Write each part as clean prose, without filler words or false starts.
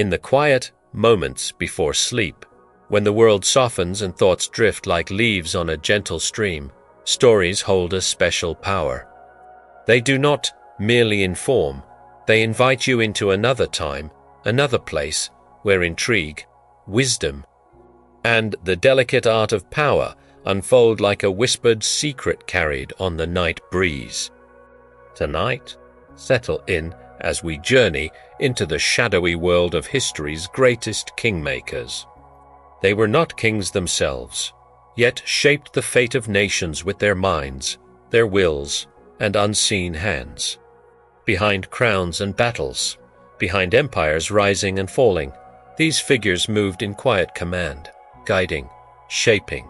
In the quiet moments before sleep, when the world softens and thoughts drift like leaves on a gentle stream, stories hold a special power. They do not merely inform, they invite you into another time, another place, where intrigue, wisdom, and the delicate art of power unfold like a whispered secret carried on the night breeze. Tonight, settle in as we journey into the shadowy world of history's greatest kingmakers. They were not kings themselves, yet shaped the fate of nations with their minds, their wills, and unseen hands. Behind crowns and battles, behind empires rising and falling, these figures moved in quiet command, guiding, shaping,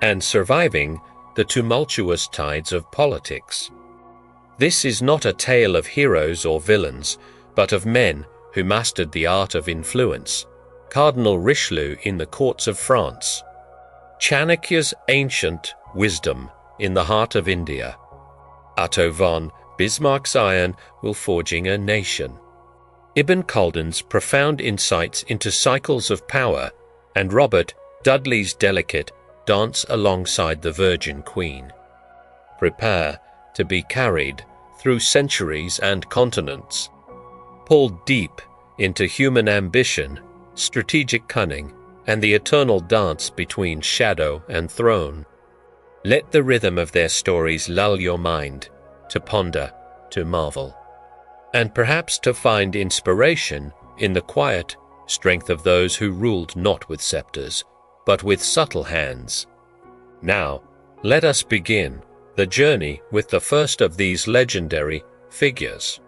and surviving the tumultuous tides of politics. This is not a tale of heroes or villains, but of men who mastered the art of influence. Cardinal Richelieu in the courts of France, Chanakya's ancient wisdom in the heart of India, Otto von Bismarck's iron will forging a nation, Ibn Khaldun's profound insights into cycles of power, and Robert Dudley's delicate dance alongside the Virgin Queen. Prepare to be carried through centuries and continents, pulled deep into human ambition, strategic cunning, and the eternal dance between shadow and throne. Let the rhythm of their stories lull your mind to ponder, to marvel, and perhaps to find inspiration in the quiet strength of those who ruled not with scepters, but with subtle hands. Now, let us begin the journey with the first of these legendary figures.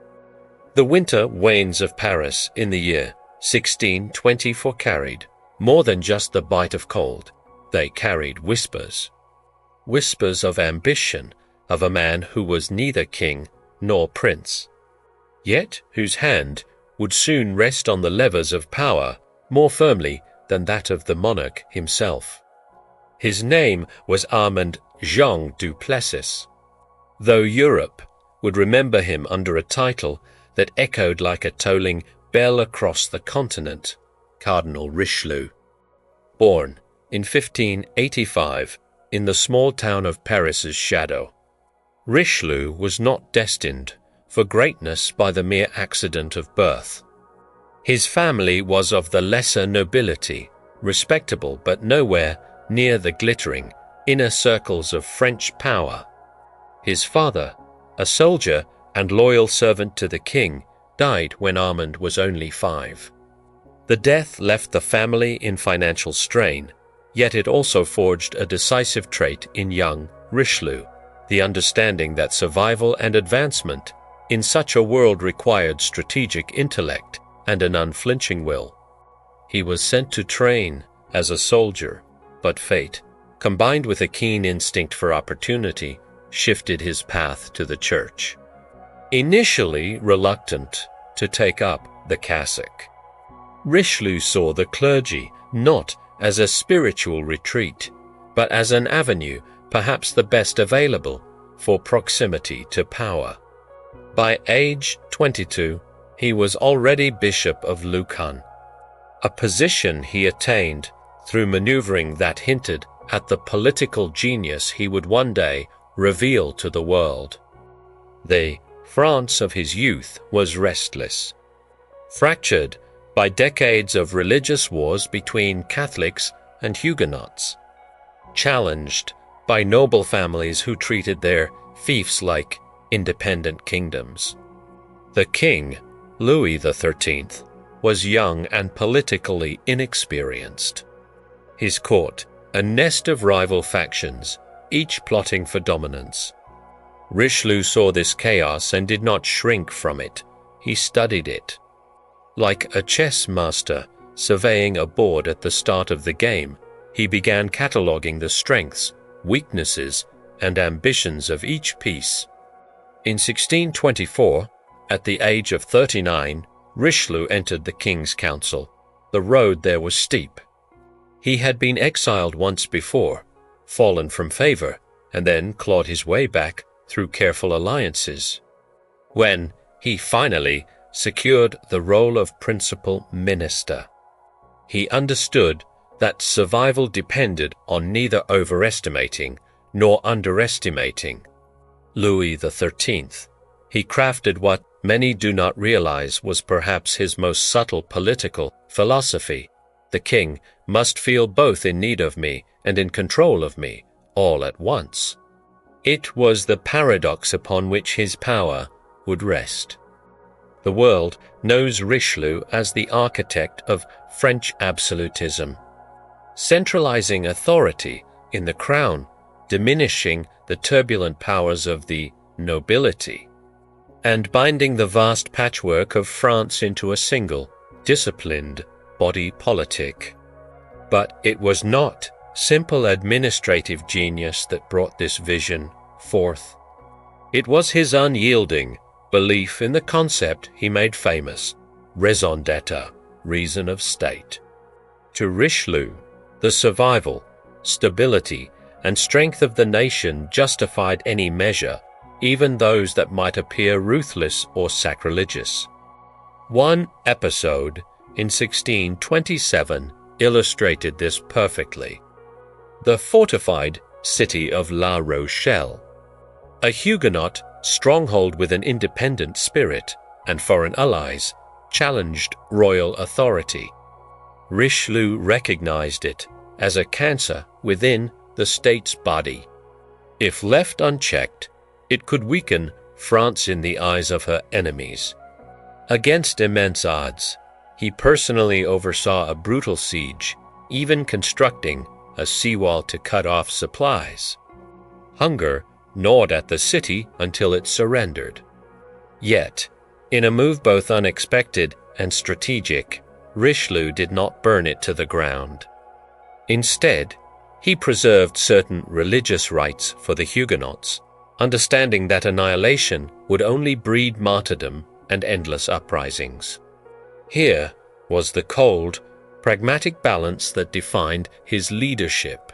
The winter wains of Paris in the year 1624 carried more than just the bite of cold. They carried whispers. Whispers of ambition, of a man who was neither king nor prince, yet whose hand would soon rest on the levers of power more firmly than that of the monarch himself. His name was Armand Jean du Plessis, though Europe would remember him under a title that echoed like a tolling bell across the continent, Cardinal Richelieu. Born in 1585 in the small town of Paris's shadow, Richelieu was not destined for greatness by the mere accident of birth. His family was of the lesser nobility, respectable but nowhere near the glittering inner circles of French power. His father, a soldier and loyal servant to the king, died when Armand was only 5. The death left the family in financial strain, yet it also forged a decisive trait in young Richelieu, the understanding that survival and advancement in such a world required strategic intellect and an unflinching will. He was sent to train as a soldier, but fate, combined with a keen instinct for opportunity, shifted his path to the church. Initially reluctant to take up the cassock, Richelieu saw the clergy not as a spiritual retreat, but as an avenue, perhaps the best available, for proximity to power. By age 22, he was already Bishop of Lucan, a position he attained through maneuvering that hinted at the political genius he would one day reveal to the world. The France of his youth was restless, fractured by decades of religious wars between Catholics and Huguenots, challenged by noble families who treated their fiefs like independent kingdoms. The king, Louis XIII, was young and politically inexperienced. His court, a nest of rival factions, each plotting for dominance. Richelieu saw this chaos and did not shrink from it. He studied it. Like a chess master surveying a board at the start of the game, he began cataloguing the strengths, weaknesses, and ambitions of each piece. In 1624, at the age of 39, Richelieu entered the King's Council. The road there was steep. He had been exiled once before, fallen from favor, and then clawed his way back through careful alliances. When he finally secured the role of principal minister. He understood that survival depended on neither overestimating nor underestimating Louis XIII. He crafted what many do not realize was perhaps his most subtle political philosophy. The king must feel both in need of me and in control of me, all at once. It was the paradox upon which his power would rest. The world knows Richelieu as the architect of French absolutism, centralizing authority in the crown, diminishing the turbulent powers of the nobility, and binding the vast patchwork of France into a single, disciplined body politic. But it was not simple administrative genius that brought this vision forth. It was his unyielding belief in the concept he made famous, raison d'être, reason of state. To Richelieu, the survival, stability, and strength of the nation justified any measure, even those that might appear ruthless or sacrilegious. One episode in 1627 illustrated this perfectly. The fortified city of La Rochelle, a Huguenot stronghold with an independent spirit and foreign allies, challenged royal authority. Richelieu recognized it as a cancer within the state's body. If left unchecked, it could weaken France in the eyes of her enemies. Against immense odds, he personally oversaw a brutal siege, even constructing a seawall to cut off supplies. Hunger gnawed at the city until it surrendered. Yet, in a move both unexpected and strategic, Richelieu did not burn it to the ground. Instead, he preserved certain religious rights for the Huguenots, understanding that annihilation would only breed martyrdom and endless uprisings. Here was the cold, pragmatic balance that defined his leadership.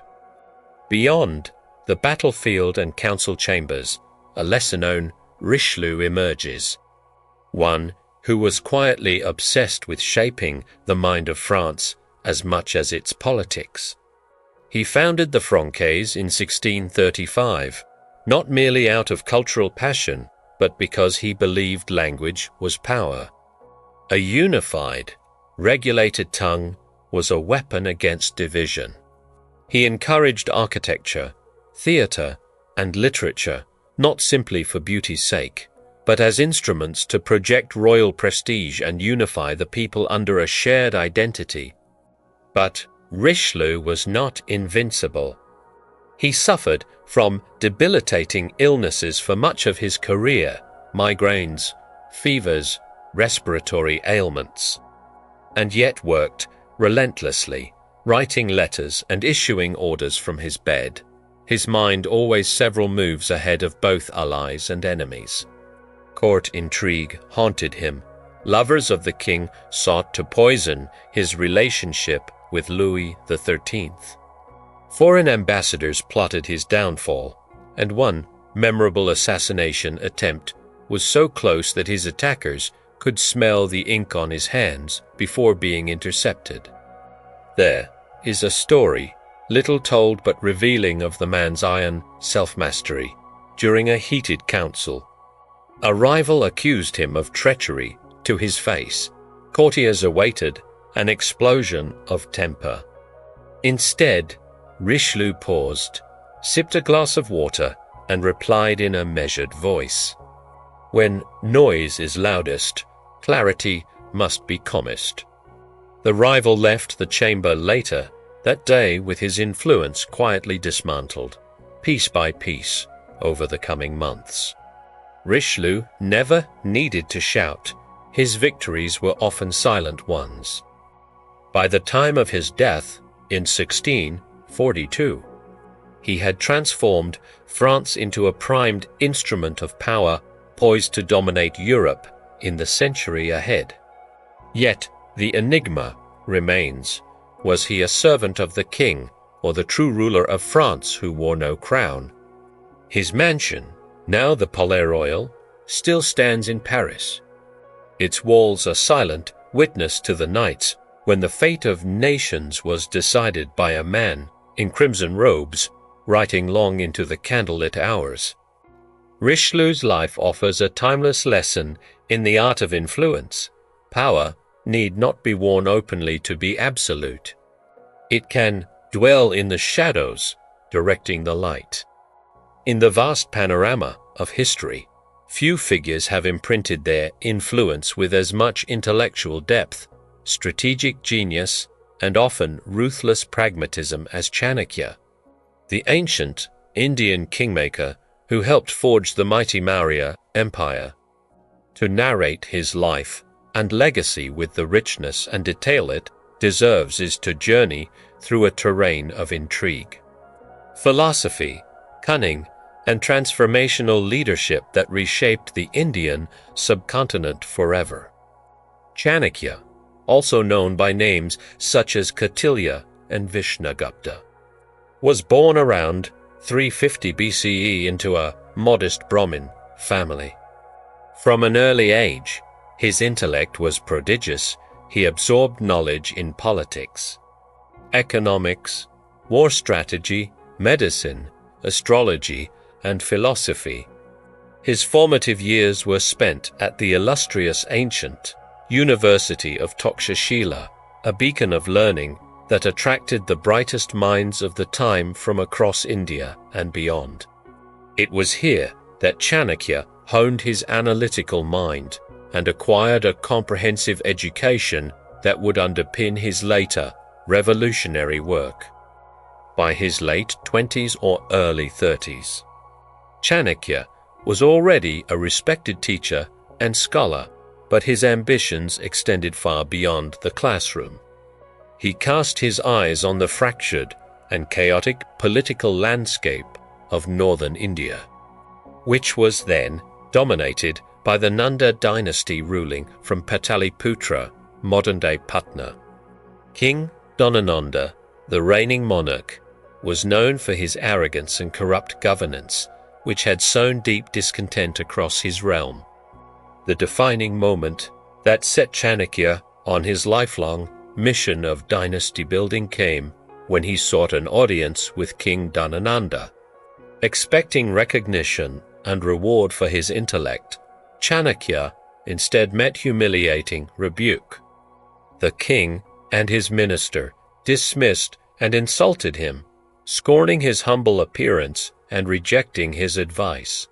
Beyond the battlefield and council chambers, a lesser-known Richelieu emerges, one who was quietly obsessed with shaping the mind of France as much as its politics. He founded the Franquets in 1635, not merely out of cultural passion, but because he believed language was power. A unified, regulated tongue was a weapon against division. He encouraged architecture, theatre, and literature, not simply for beauty's sake, but as instruments to project royal prestige and unify the people under a shared identity. But Richelieu was not invincible. He suffered from debilitating illnesses for much of his career, migraines, fevers, respiratory ailments, and yet worked relentlessly, writing letters and issuing orders from his bed, his mind always several moves ahead of both allies and enemies. Court intrigue haunted him. Lovers of the king sought to poison his relationship with Louis XIII. Foreign ambassadors plotted his downfall, and one memorable assassination attempt was so close that his attackers could smell the ink on his hands before being intercepted. There is a story, little told but revealing, of the man's iron self-mastery during a heated council. A rival accused him of treachery to his face. Courtiers awaited an explosion of temper. Instead, Richelieu paused, sipped a glass of water, and replied in a measured voice. When noise is loudest, clarity must be calmest. The rival left the chamber later that day with his influence quietly dismantled, piece by piece, over the coming months. Richelieu never needed to shout. His victories were often silent ones. By the time of his death, in 1642, he had transformed France into a primed instrument of power poised to dominate Europe in the century ahead. Yet the enigma remains. Was he a servant of the king or the true ruler of France who wore no crown? His mansion, now the Palais Royal, still stands in Paris. Its walls a silent witness to the nights when the fate of nations was decided by a man in crimson robes, writing long into the candlelit hours. Richelieu's life offers a timeless lesson in the art of influence. Power need not be worn openly to be absolute. It can dwell in the shadows, directing the light. In the vast panorama of history, few figures have imprinted their influence with as much intellectual depth, strategic genius, and often ruthless pragmatism as Chanakya, the ancient Indian kingmaker who helped forge the mighty Maurya Empire. To narrate his life and legacy with the richness and detail it deserves is to journey through a terrain of intrigue, philosophy, cunning, and transformational leadership that reshaped the Indian subcontinent forever. Chanakya, also known by names such as Kautilya and Vishnugupta, was born around 350 BCE into a modest Brahmin family. From an early age, his intellect was prodigious. He absorbed knowledge in politics, economics, war strategy, medicine, astrology, and philosophy. His formative years were spent at the illustrious ancient University of Takshashila, a beacon of learning that attracted the brightest minds of the time from across India and beyond. It was here that Chanakya honed his analytical mind and acquired a comprehensive education that would underpin his later revolutionary work. By his late 20s or early 30s, Chanakya was already a respected teacher and scholar, but his ambitions extended far beyond the classroom. He cast his eyes on the fractured and chaotic political landscape of northern India, which was then dominated by the Nanda dynasty ruling from Pataliputra, modern-day Patna. King Dhanananda, the reigning monarch, was known for his arrogance and corrupt governance, which had sown deep discontent across his realm. The defining moment that set Chanakya on his lifelong mission of dynasty building came when he sought an audience with King Dhanananda. Expecting recognition and reward for his intellect, Chanakya instead met humiliating rebuke. The king and his minister dismissed and insulted him, scorning his humble appearance and rejecting his advice.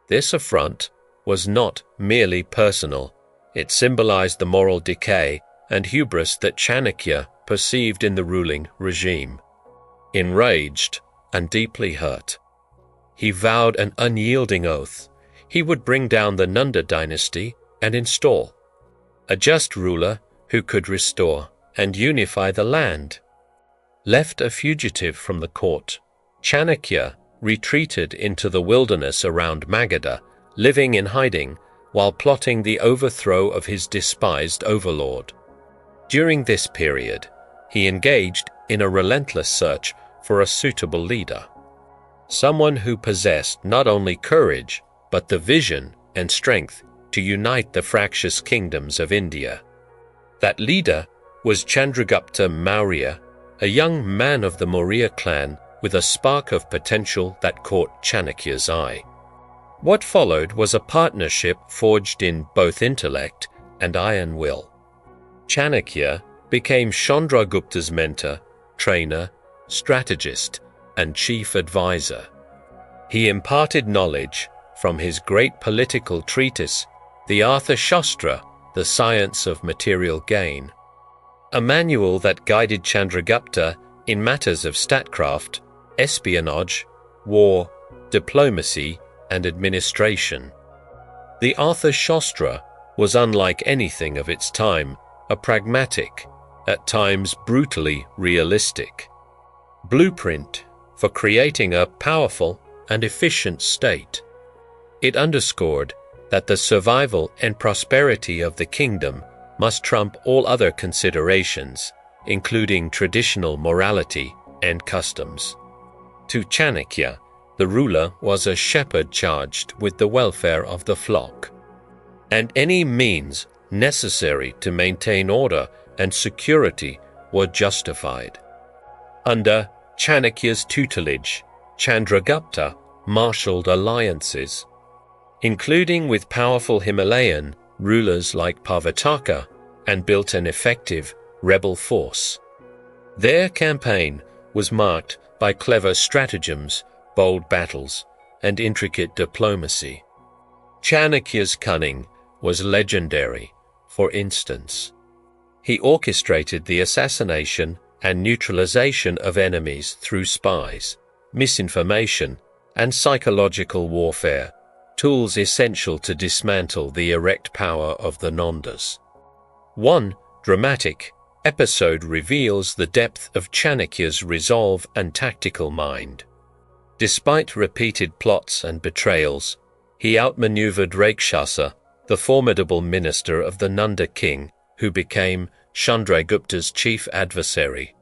This affront was not merely personal. It symbolized the moral decay and hubris that Chanakya perceived in the ruling regime. Enraged and deeply hurt, he vowed an unyielding oath. He would bring down the Nanda dynasty and install a just ruler who could restore and unify the land. Left a fugitive from the court, Chanakya retreated into the wilderness around Magadha, living in hiding while plotting the overthrow of his despised overlord. During this period, he engaged in a relentless search for a suitable leader, someone who possessed not only courage but the vision and strength to unite the fractious kingdoms of India. That leader was Chandragupta Maurya, a young man of the Maurya clan with a spark of potential that caught Chanakya's eye. What followed was a partnership forged in both intellect and iron will. Chanakya became Chandragupta's mentor, trainer, strategist, and chief advisor. He imparted knowledge from his great political treatise, the Arthashastra, the Science of Material Gain, a manual that guided Chandragupta in matters of statecraft, espionage, war, diplomacy, and administration. The Arthashastra was unlike anything of its time, a pragmatic, at times brutally realistic blueprint for creating a powerful and efficient state. It underscored that the survival and prosperity of the kingdom must trump all other considerations, including traditional morality and customs. To Chanakya, the ruler was a shepherd charged with the welfare of the flock. and any means necessary to maintain order and security were justified. Under Chanakya's tutelage, Chandragupta marshaled alliances, including with powerful Himalayan rulers like Parvataka, and built an effective rebel force. Their campaign was marked by clever stratagems, bold battles, and intricate diplomacy. Chanakya's cunning was legendary. For instance, he orchestrated the assassination and neutralization of enemies through spies, misinformation, and psychological warfare, tools essential to dismantle the erect power of the Nandas. One dramatic episode reveals the depth of Chanakya's resolve and tactical mind. Despite repeated plots and betrayals, he outmaneuvered Rakshasa, the formidable minister of the Nanda king, who became Chandragupta's chief adversary.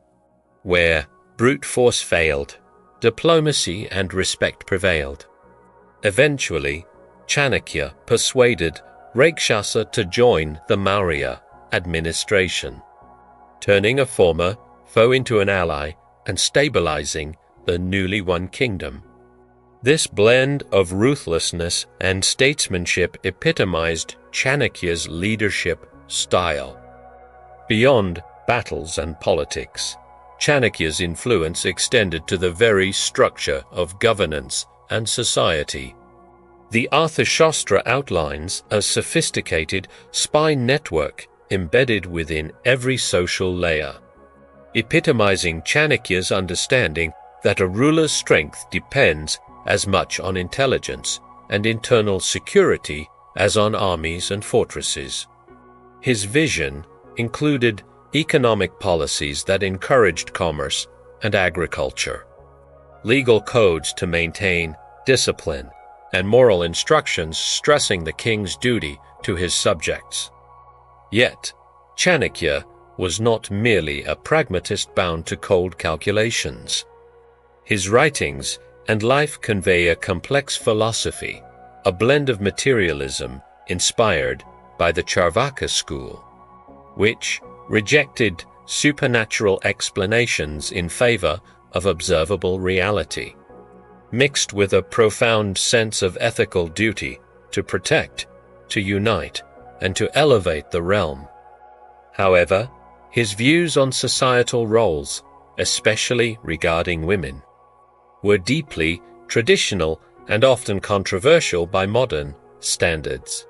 Where brute force failed, diplomacy and respect prevailed. Eventually, Chanakya persuaded Rakshasa to join the Maurya administration, turning a former foe into an ally and stabilizing the newly won kingdom. This blend of ruthlessness and statesmanship epitomized Chanakya's leadership style. Beyond battles and politics, Chanakya's influence extended to the very structure of governance and society. The Arthashastra outlines a sophisticated spy network embedded within every social layer, epitomizing Chanakya's understanding that a ruler's strength depends as much on intelligence and internal security as on armies and fortresses. His vision included economic policies that encouraged commerce and agriculture, legal codes to maintain discipline, and moral instructions stressing the king's duty to his subjects. Yet, Chanakya was not merely a pragmatist bound to cold calculations. His writings and life convey a complex philosophy, a blend of materialism inspired by the Charvaka school, which rejected supernatural explanations in favor of observable reality, mixed with a profound sense of ethical duty to protect, to unite, and to elevate the realm. However, his views on societal roles, especially regarding women, were deeply traditional and often controversial by modern standards.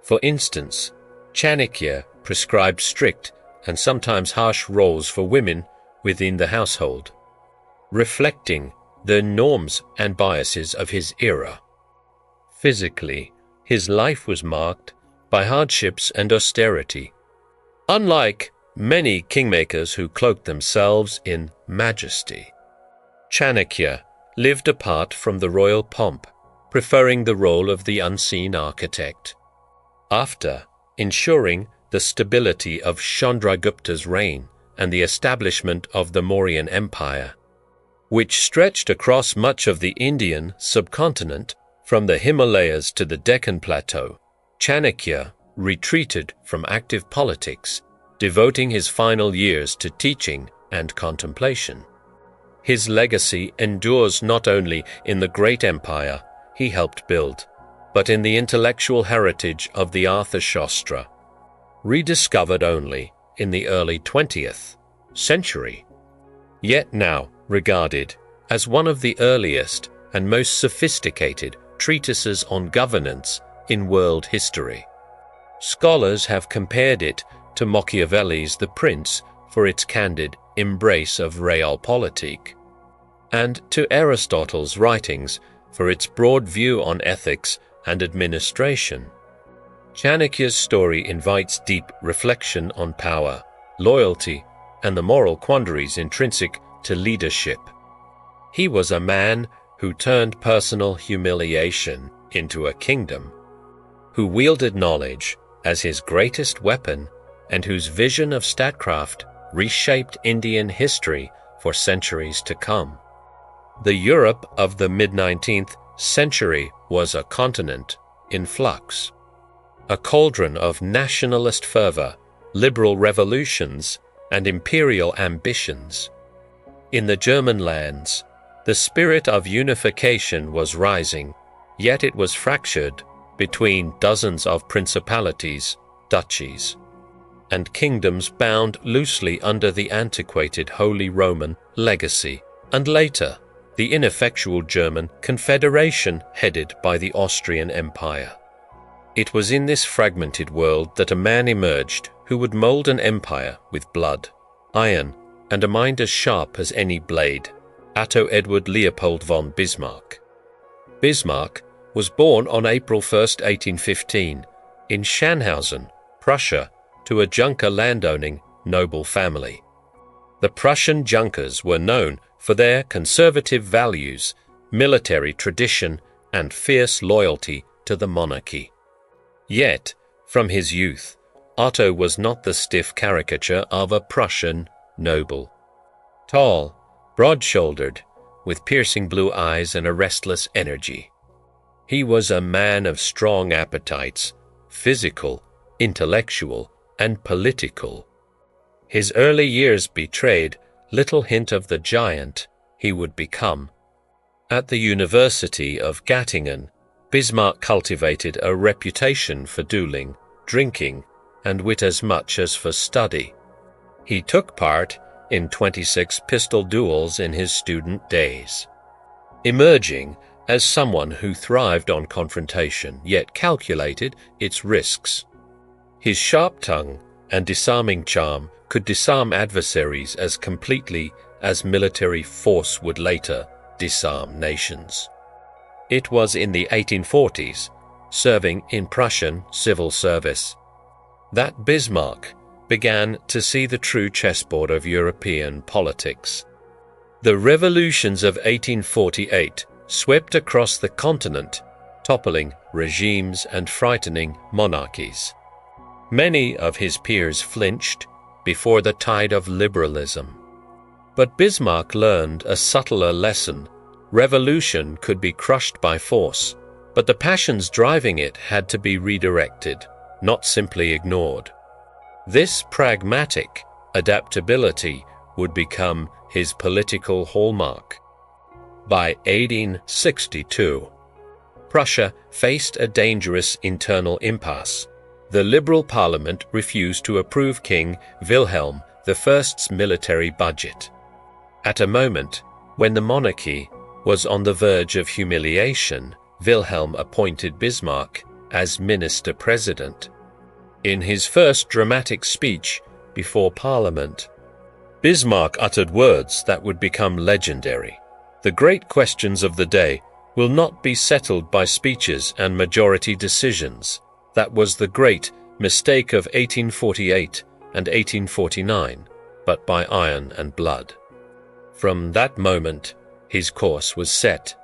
For instance, Chanakya prescribed strict and sometimes harsh roles for women within the household, reflecting the norms and biases of his era. Physically, his life was marked by hardships and austerity. Unlike many kingmakers who cloaked themselves in majesty, Chanakya lived apart from the royal pomp, preferring the role of the unseen architect. After ensuring the stability of Chandragupta's reign and the establishment of the Mauryan Empire, which stretched across much of the Indian subcontinent from the Himalayas to the Deccan Plateau, Chanakya retreated from active politics, devoting his final years to teaching and contemplation. His legacy endures not only in the great empire he helped build, but in the intellectual heritage of the Arthashastra, rediscovered only in the early 20th century, yet now regarded as one of the earliest and most sophisticated treatises on governance in world history. Scholars have compared it to Machiavelli's The Prince for its candid embrace of realpolitik, and to Aristotle's writings for its broad view on ethics and administration. Chanakya's story invites deep reflection on power, loyalty, and the moral quandaries intrinsic to leadership. He was a man who turned personal humiliation into a kingdom, who wielded knowledge as his greatest weapon, and whose vision of statecraft reshaped Indian history for centuries to come. The Europe of the mid-19th century was a continent in flux. a cauldron of nationalist fervor, liberal revolutions, and imperial ambitions. In the German lands, the spirit of unification was rising, yet it was fractured between dozens of principalities, duchies, and kingdoms bound loosely under the antiquated Holy Roman legacy, and later, the ineffectual German Confederation headed by the Austrian Empire. It was in this fragmented world that a man emerged who would mold an empire with blood, iron, and a mind as sharp as any blade, Otto Edward Leopold von Bismarck. Bismarck was born on April 1, 1815, in Scharnhausen, Prussia, to a Junker landowning noble family. The Prussian Junkers were known for their conservative values, military tradition, and fierce loyalty to the monarchy. Yet, from his youth, Otto was not the stiff caricature of a Prussian noble. Tall, broad-shouldered, with piercing blue eyes and a restless energy. He was a man of strong appetites, physical, intellectual, and political. His early years betrayed little hint of the giant he would become. At the University of Göttingen, Bismarck cultivated a reputation for dueling, drinking, and wit as much as for study. He took part in 26 pistol duels in his student days, emerging as someone who thrived on confrontation, yet calculated its risks. His sharp tongue and disarming charm could disarm adversaries as completely as military force would later disarm nations. It was in the 1840s, serving in Prussian civil service, that Bismarck began to see the true chessboard of European politics. The revolutions of 1848 swept across the continent, toppling regimes and frightening monarchies. Many of his peers flinched before the tide of liberalism. But Bismarck learned a subtler lesson. Revolution could be crushed by force, but the passions driving it had to be redirected, not simply ignored. This pragmatic adaptability would become his political hallmark. By 1862, Prussia faced a dangerous internal impasse. The Liberal Parliament refused to approve King Wilhelm I's military budget. At a moment when the monarchy was on the verge of humiliation, Wilhelm appointed Bismarck as minister-president. In his first dramatic speech before Parliament, Bismarck uttered words that would become legendary. The great questions of the day will not be settled by speeches and majority decisions. That was the great mistake of 1848 and 1849, but by iron and blood. From that moment, his course was set.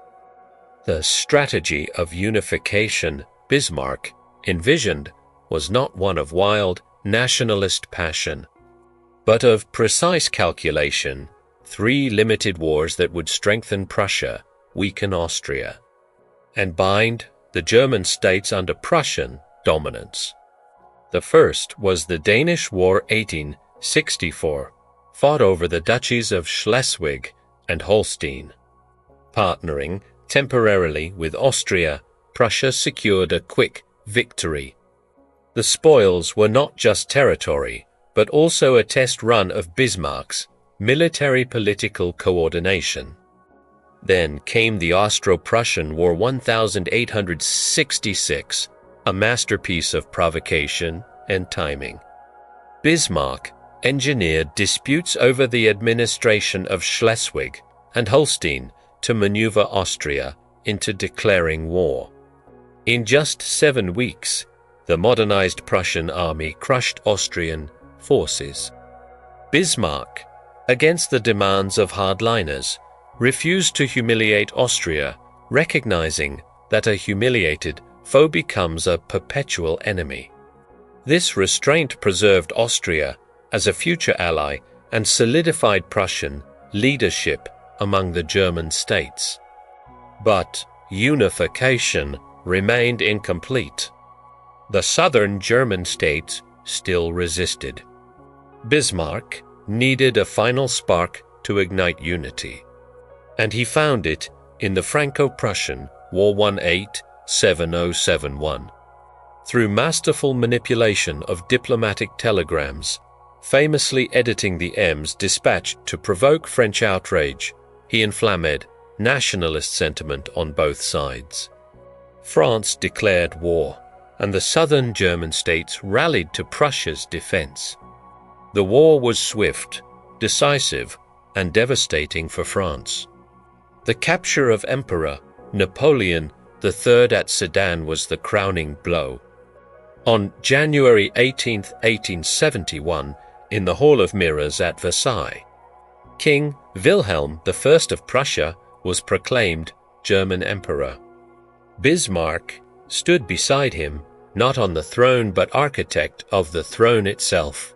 The strategy of unification Bismarck envisioned was not one of wild nationalist passion, but of precise calculation, 3 limited wars that would strengthen Prussia, weaken Austria, and bind the German states under Prussian dominance. The first was the Danish War 1864, fought over the duchies of Schleswig and Holstein. Partnering temporarily with Austria, Prussia secured a quick victory. The spoils were not just territory, but also a test run of Bismarck's military-political coordination. Then came the Austro-Prussian War 1866, a masterpiece of provocation and timing. Bismarck engineered disputes over the administration of Schleswig and Holstein to maneuver Austria into declaring war. In just 7 weeks, the modernized Prussian army crushed Austrian forces. Bismarck, against the demands of hardliners, refused to humiliate Austria, recognizing that a humiliated foe becomes a perpetual enemy. This restraint preserved Austria as a future ally and solidified Prussian leadership among the German states. But unification remained incomplete. The southern German states still resisted. Bismarck needed a final spark to ignite unity, and he found it in the Franco-Prussian War 187071. Through masterful manipulation of diplomatic telegrams, famously editing the M's dispatched to provoke French outrage, he inflamed nationalist sentiment on both sides. France declared war, and the southern German states rallied to Prussia's defense. The war was swift, decisive, and devastating for France. The capture of Emperor Napoleon III at Sedan was the crowning blow. On January 18, 1871, in the Hall of Mirrors at Versailles, King Wilhelm I of Prussia was proclaimed German Emperor. Bismarck stood beside him, not on the throne but architect of the throne itself.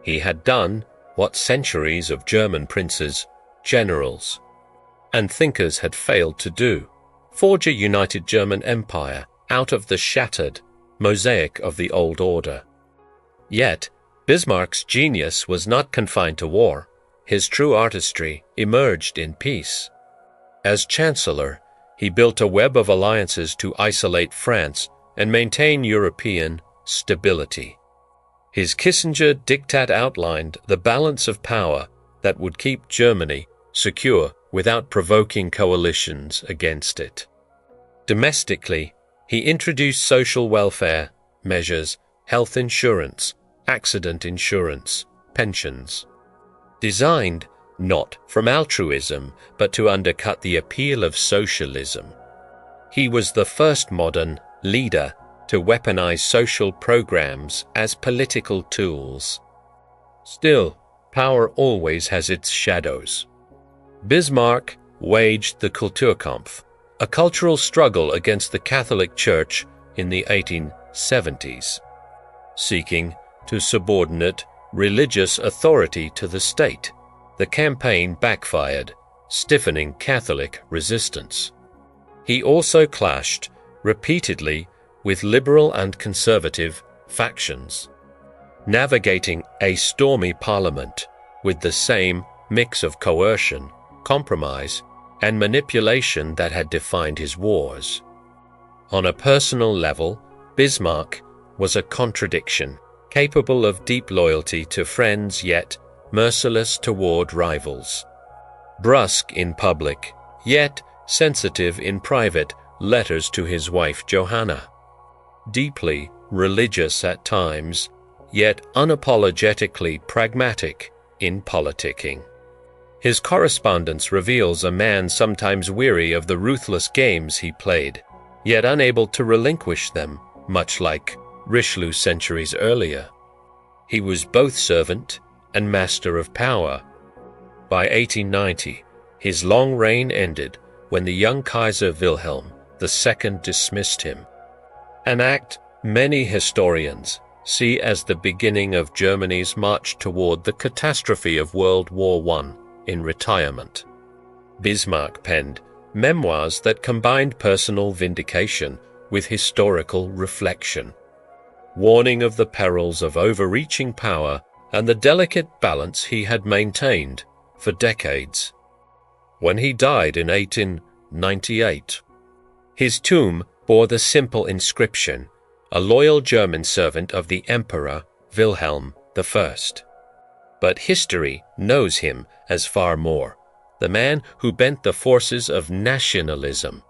He had done what centuries of German princes, generals, and thinkers had failed to do: forge a united German empire out of the shattered mosaic of the old order. Yet, Bismarck's genius was not confined to war. His true artistry emerged in peace. As Chancellor, he built a web of alliances to isolate France and maintain European stability. His Kissinger diktat outlined the balance of power that would keep Germany secure without provoking coalitions against it. Domestically, he introduced social welfare measures, health insurance, accident insurance, pensions, designed not from altruism but to undercut the appeal of socialism. He was the first modern leader to weaponize social programs as political tools. Still, power always has its shadows. Bismarck waged the Kulturkampf, a cultural struggle against the Catholic Church in the 1870s, seeking to subordinate religious authority to the state. The campaign backfired, stiffening Catholic resistance. He also clashed repeatedly with liberal and conservative factions, navigating a stormy parliament with the same mix of coercion, compromise, and manipulation that had defined his wars. On a personal level, Bismarck was a contradiction, capable of deep loyalty to friends yet merciless toward rivals. Brusque in public, yet sensitive in private letters to his wife Johanna. Deeply religious at times, yet unapologetically pragmatic in politicking. His correspondence reveals a man sometimes weary of the ruthless games he played, yet unable to relinquish them, much like Richelieu centuries earlier. He was both servant and master of power. By 1890, his long reign ended when the young Kaiser Wilhelm II dismissed him, an act many historians see as the beginning of Germany's march toward the catastrophe of World War I in retirement. Bismarck penned memoirs that combined personal vindication with historical reflection, warning of the perils of overreaching power and the delicate balance he had maintained for decades. When he died in 1898, his tomb bore the simple inscription, "A loyal German servant of the Emperor Wilhelm I." But history knows him as far more, the man who bent the forces of nationalism,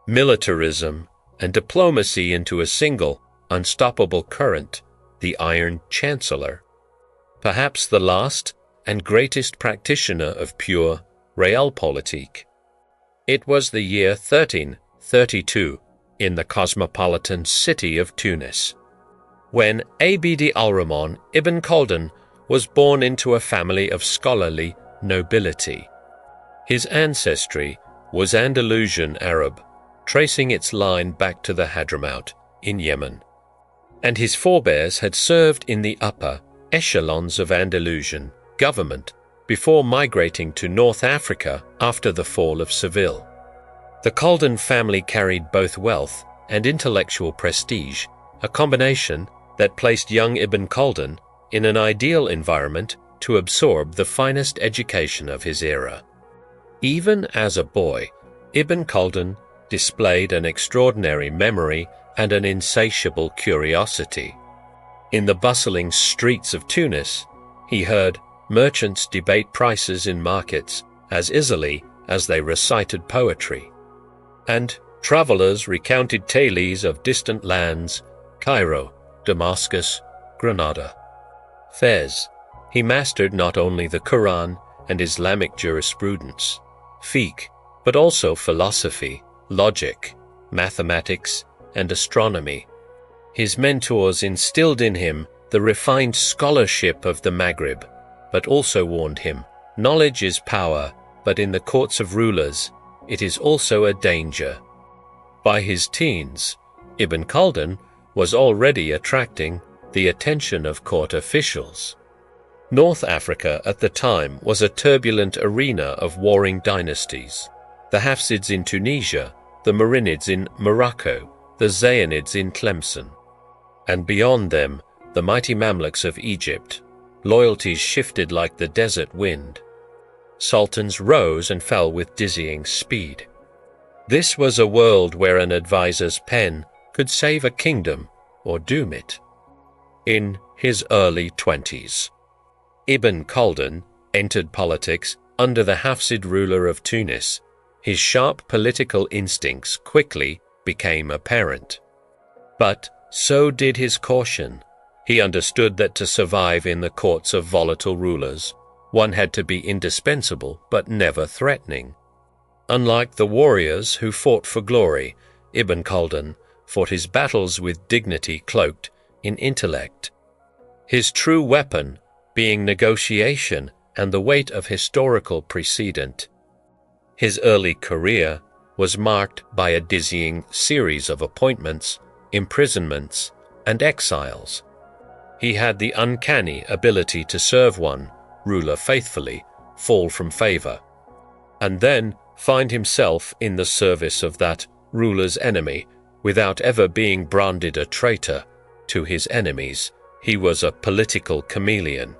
militarism, and diplomacy into a single, unstoppable current, the Iron Chancellor. Perhaps the last and greatest practitioner of pure realpolitik. It was the year 1332 in the cosmopolitan city of Tunis, when Abd al-Rahman ibn Khaldun was born into a family of scholarly nobility. His ancestry was Andalusian Arab, tracing its line back to the Hadramaut in Yemen, and his forebears had served in the upper echelons of Andalusian government before migrating to North Africa after the fall of Seville. The Khaldun family carried both wealth and intellectual prestige a combination that placed young Ibn Khaldun in an ideal environment to absorb the finest education of his era. Even as a boy, Ibn Khaldun displayed an extraordinary memory and an insatiable curiosity. In the bustling streets of Tunis, he heard merchants debate prices in markets as easily as they recited poetry, and travelers recounted tales of distant lands, Cairo, Damascus, Granada, Fez. He mastered not only the Quran and Islamic jurisprudence, fiqh, but also philosophy, logic, mathematics, and astronomy. His mentors instilled in him the refined scholarship of the Maghrib, but also warned him, knowledge is power, but in the courts of rulers, it is also a danger. By his teens, Ibn Khaldun was already attracting the attention of court officials. North Africa at the time was a turbulent arena of warring dynasties. The Hafsids in Tunisia, the Marinids in Morocco, the Zayanids in Tlemcen. And beyond them, the mighty Mamluks of Egypt. Loyalties shifted like the desert wind. Sultans rose and fell with dizzying speed. This was a world where an advisor's pen could save a kingdom or doom it. In his early 20s, Ibn Khaldun entered politics under the Hafsid ruler of Tunis. His sharp political instincts quickly became apparent. But so did his caution. He understood that to survive in the courts of volatile rulers, one had to be indispensable but never threatening. Unlike the warriors who fought for glory, Ibn Khaldun fought his battles with dignity cloaked in intellect. His true weapon being negotiation and the weight of historical precedent. His early career was marked by a dizzying series of appointments, imprisonments, and exiles. He had the uncanny ability to serve one ruler faithfully, fall from favor, and then find himself in the service of that ruler's enemy without ever being branded a traitor to his enemies. He was a political chameleon.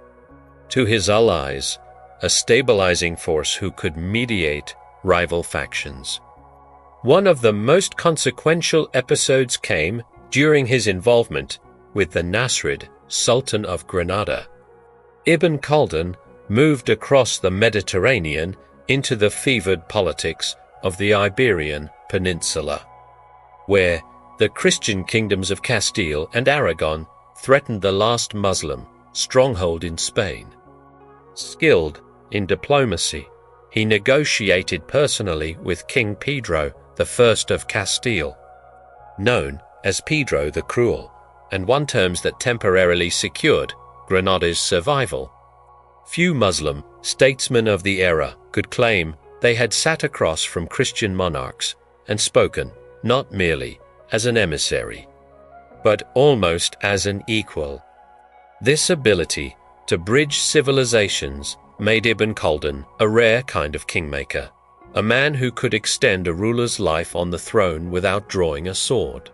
To his allies, a stabilizing force who could mediate rival factions. One of the most consequential episodes came during his involvement with the Narrated, Sultan of Granada. Ibn Khaldun moved across the Mediterranean into the fevered politics of the Iberian Peninsula, where the Christian kingdoms of Castile and Aragon threatened the last Muslim stronghold in Spain. Skilled in diplomacy, he negotiated personally with King Pedro I of Castile, known as Pedro the Cruel, and won terms that temporarily secured Granada's survival. Few Muslim statesmen of the era could claim they had sat across from Christian monarchs and spoken not merely as an emissary, but almost as an equal. This ability to bridge civilizations made Ibn Khaldun a rare kind of kingmaker, a man who could extend a ruler's life on the throne without drawing a sword.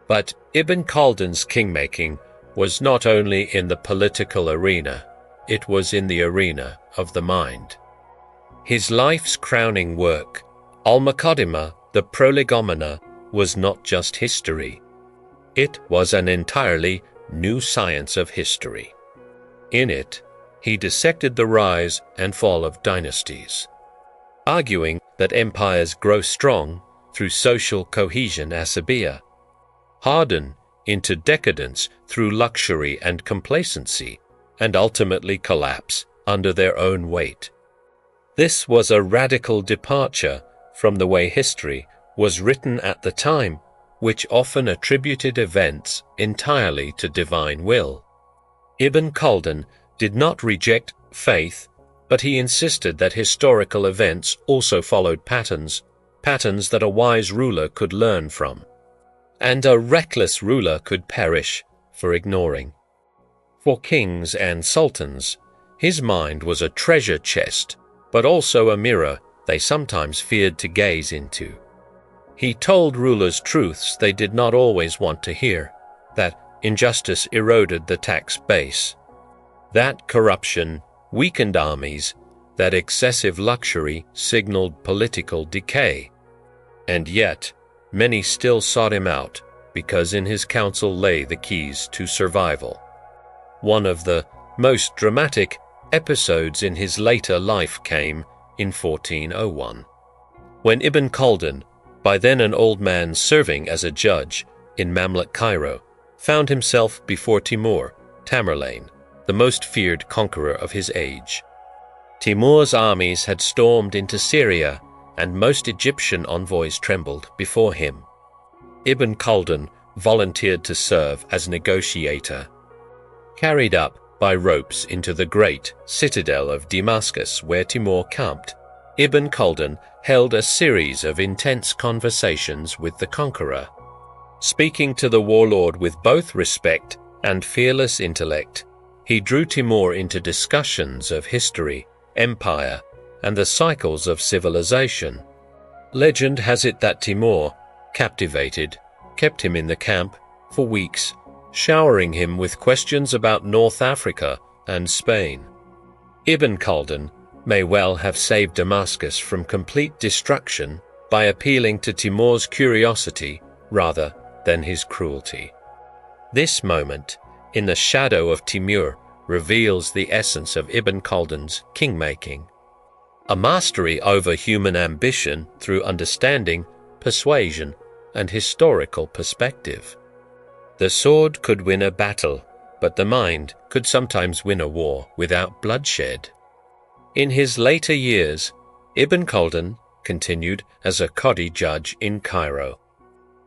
But Ibn Khaldun's kingmaking was not only in the political arena, it was in the arena of the mind. His life's crowning work, Al-Muqaddimah, the Prolegomena, was not just history. It was an entirely new science of history. In it, he dissected the rise and fall of dynasties, arguing that empires grow strong through social cohesion asabiyyah, harden into decadence through luxury and complacency, and ultimately collapse under their own weight. This was a radical departure from the way history was written at the time, which often attributed events entirely to divine will. Ibn Khaldun did not reject faith, but he insisted that historical events also followed patterns that a wise ruler could learn from, and a reckless ruler could perish for ignoring. For kings and sultans, his mind was a treasure chest, but also a mirror they sometimes feared to gaze into. He told rulers truths they did not always want to hear, that injustice eroded the tax base, that corruption weakened armies, that excessive luxury signaled political decay. And yet, many still sought him out, because in his counsel lay the keys to survival. One of the most dramatic episodes in his later life came in 1401, when Ibn Khaldun, by then an old man serving as a judge in Mamluk Cairo, found himself before Timur, Tamerlane, the most feared conqueror of his age. Timur's armies had stormed into Syria, and most Egyptian envoys trembled before him. Ibn Khaldun volunteered to serve as negotiator. Carried up by ropes into the great citadel of Damascus where Timur camped, Ibn Khaldun held a series of intense conversations with the conqueror. Speaking to the warlord with both respect and fearless intellect, he drew Timur into discussions of history, empire, and the cycles of civilization. Legend has it that Timur, captivated, kept him in the camp for weeks, showering him with questions about North Africa and Spain. Ibn Khaldun may well have saved Damascus from complete destruction by appealing to Timur's curiosity rather than his cruelty. This moment, in the shadow of Timur, reveals the essence of Ibn Khaldun's king-making. A mastery over human ambition through understanding, persuasion, and historical perspective. The sword could win a battle, but the mind could sometimes win a war without bloodshed. In his later years, Ibn Khaldun continued as a Qadi judge in Cairo,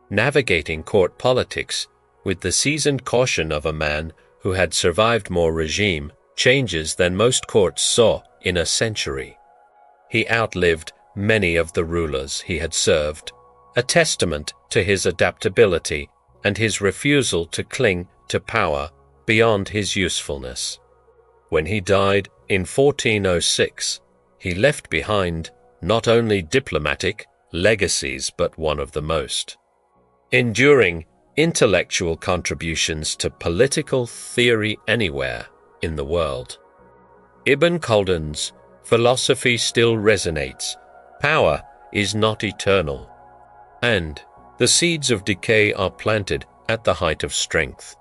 navigating court politics with the seasoned caution of a man who had survived more regime changes than most courts saw in a century. He outlived many of the rulers he had served, a testament to his adaptability and his refusal to cling to power beyond his usefulness. When he died in 1406, he left behind not only diplomatic legacies but one of the most enduring intellectual contributions to political theory anywhere in the world. Ibn Khaldun's philosophy still resonates. Power is not eternal, and the seeds of decay are planted at the height of strength.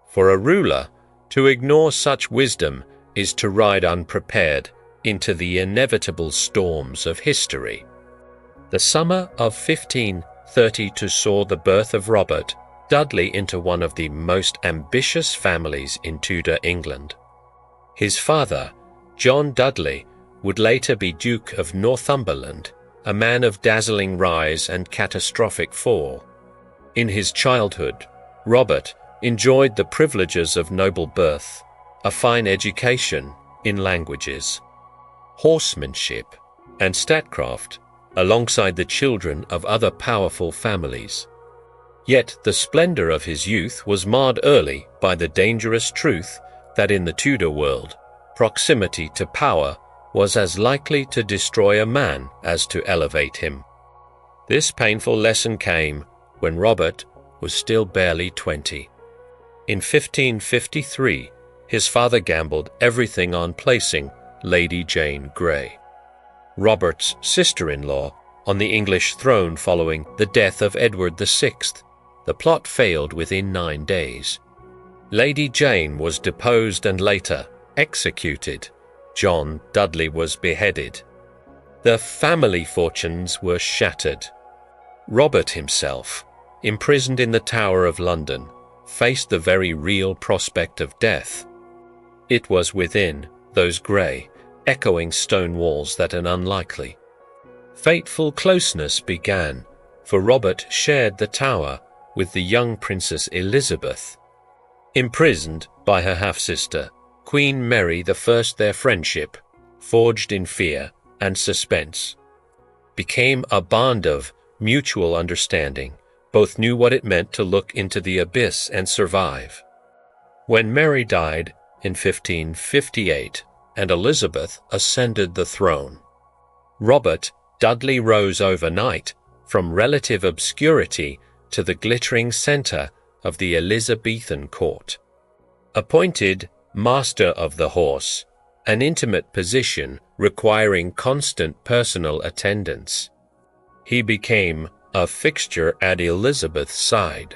For a ruler, to ignore such wisdom is to ride unprepared into the inevitable storms of history. The summer of 1532 saw the birth of Robert Dudley into one of the most ambitious families in Tudor England. His father, John Dudley, would later be Duke of Northumberland, a man of dazzling rise and catastrophic fall. In his childhood, Robert enjoyed the privileges of noble birth, a fine education in languages, horsemanship, and statecraft, alongside the children of other powerful families. Yet the splendor of his youth was marred early by the dangerous truth that in the Tudor world, proximity to power was as likely to destroy a man as to elevate him. This painful lesson came when Robert was still barely 20. In 1553, his father gambled everything on placing Lady Jane Grey, Robert's sister-in-law, on the English throne following the death of Edward VI. The plot failed within 9 days. Lady Jane was deposed and later executed. John Dudley was beheaded. The family fortunes were shattered. Robert himself, imprisoned in the Tower of London, faced the very real prospect of death. It was within those grey, echoing stone walls that an unlikely, fateful closeness began, for Robert shared the tower with the young Princess Elizabeth. Imprisoned by her half-sister, Queen Mary I, their friendship, forged in fear and suspense, became a bond of mutual understanding. Both knew what it meant to look into the abyss and survive. When Mary died in 1558 and Elizabeth ascended the throne, Robert Dudley rose overnight from relative obscurity to the glittering center of the Elizabethan court. Appointed Master of the Horse, an intimate position requiring constant personal attendance, he became a fixture at Elizabeth's side.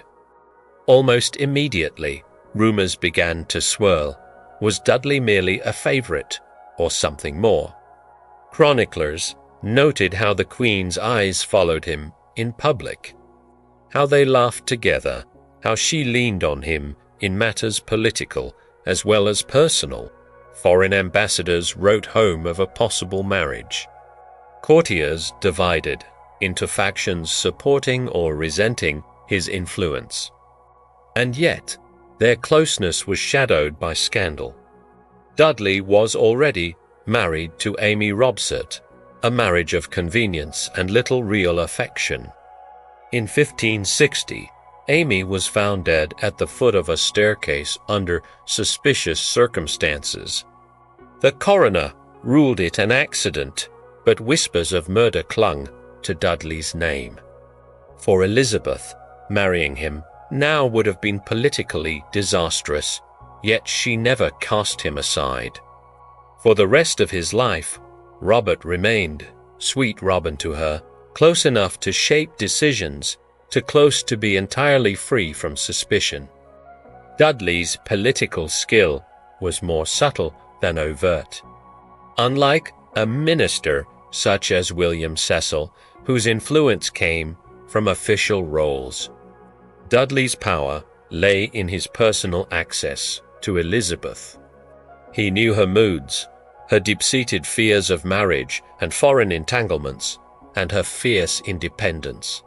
Almost immediately, rumors began to swirl. Was Dudley merely a favorite, or something more? Chroniclers noted how the Queen's eyes followed him in public, how they laughed together, how she leaned on him in matters political as well as personal. Foreign ambassadors wrote home of a possible marriage. Courtiers divided into factions supporting or resenting his influence. And yet, their closeness was shadowed by scandal. Dudley was already married to Amy Robsart, a marriage of convenience and little real affection. In 1560, Amy was found dead at the foot of a staircase under suspicious circumstances. The coroner ruled it an accident, but whispers of murder clung to Dudley's name. For Elizabeth, marrying him now would have been politically disastrous, yet she never cast him aside. For the rest of his life, Robert remained, sweet Robin to her, close enough to shape decisions, too close to be entirely free from suspicion. Dudley's political skill was more subtle than overt. Unlike a minister such as William Cecil, whose influence came from official roles, Dudley's power lay in his personal access to Elizabeth. He knew her moods, her deep-seated fears of marriage and foreign entanglements, and her fierce independence.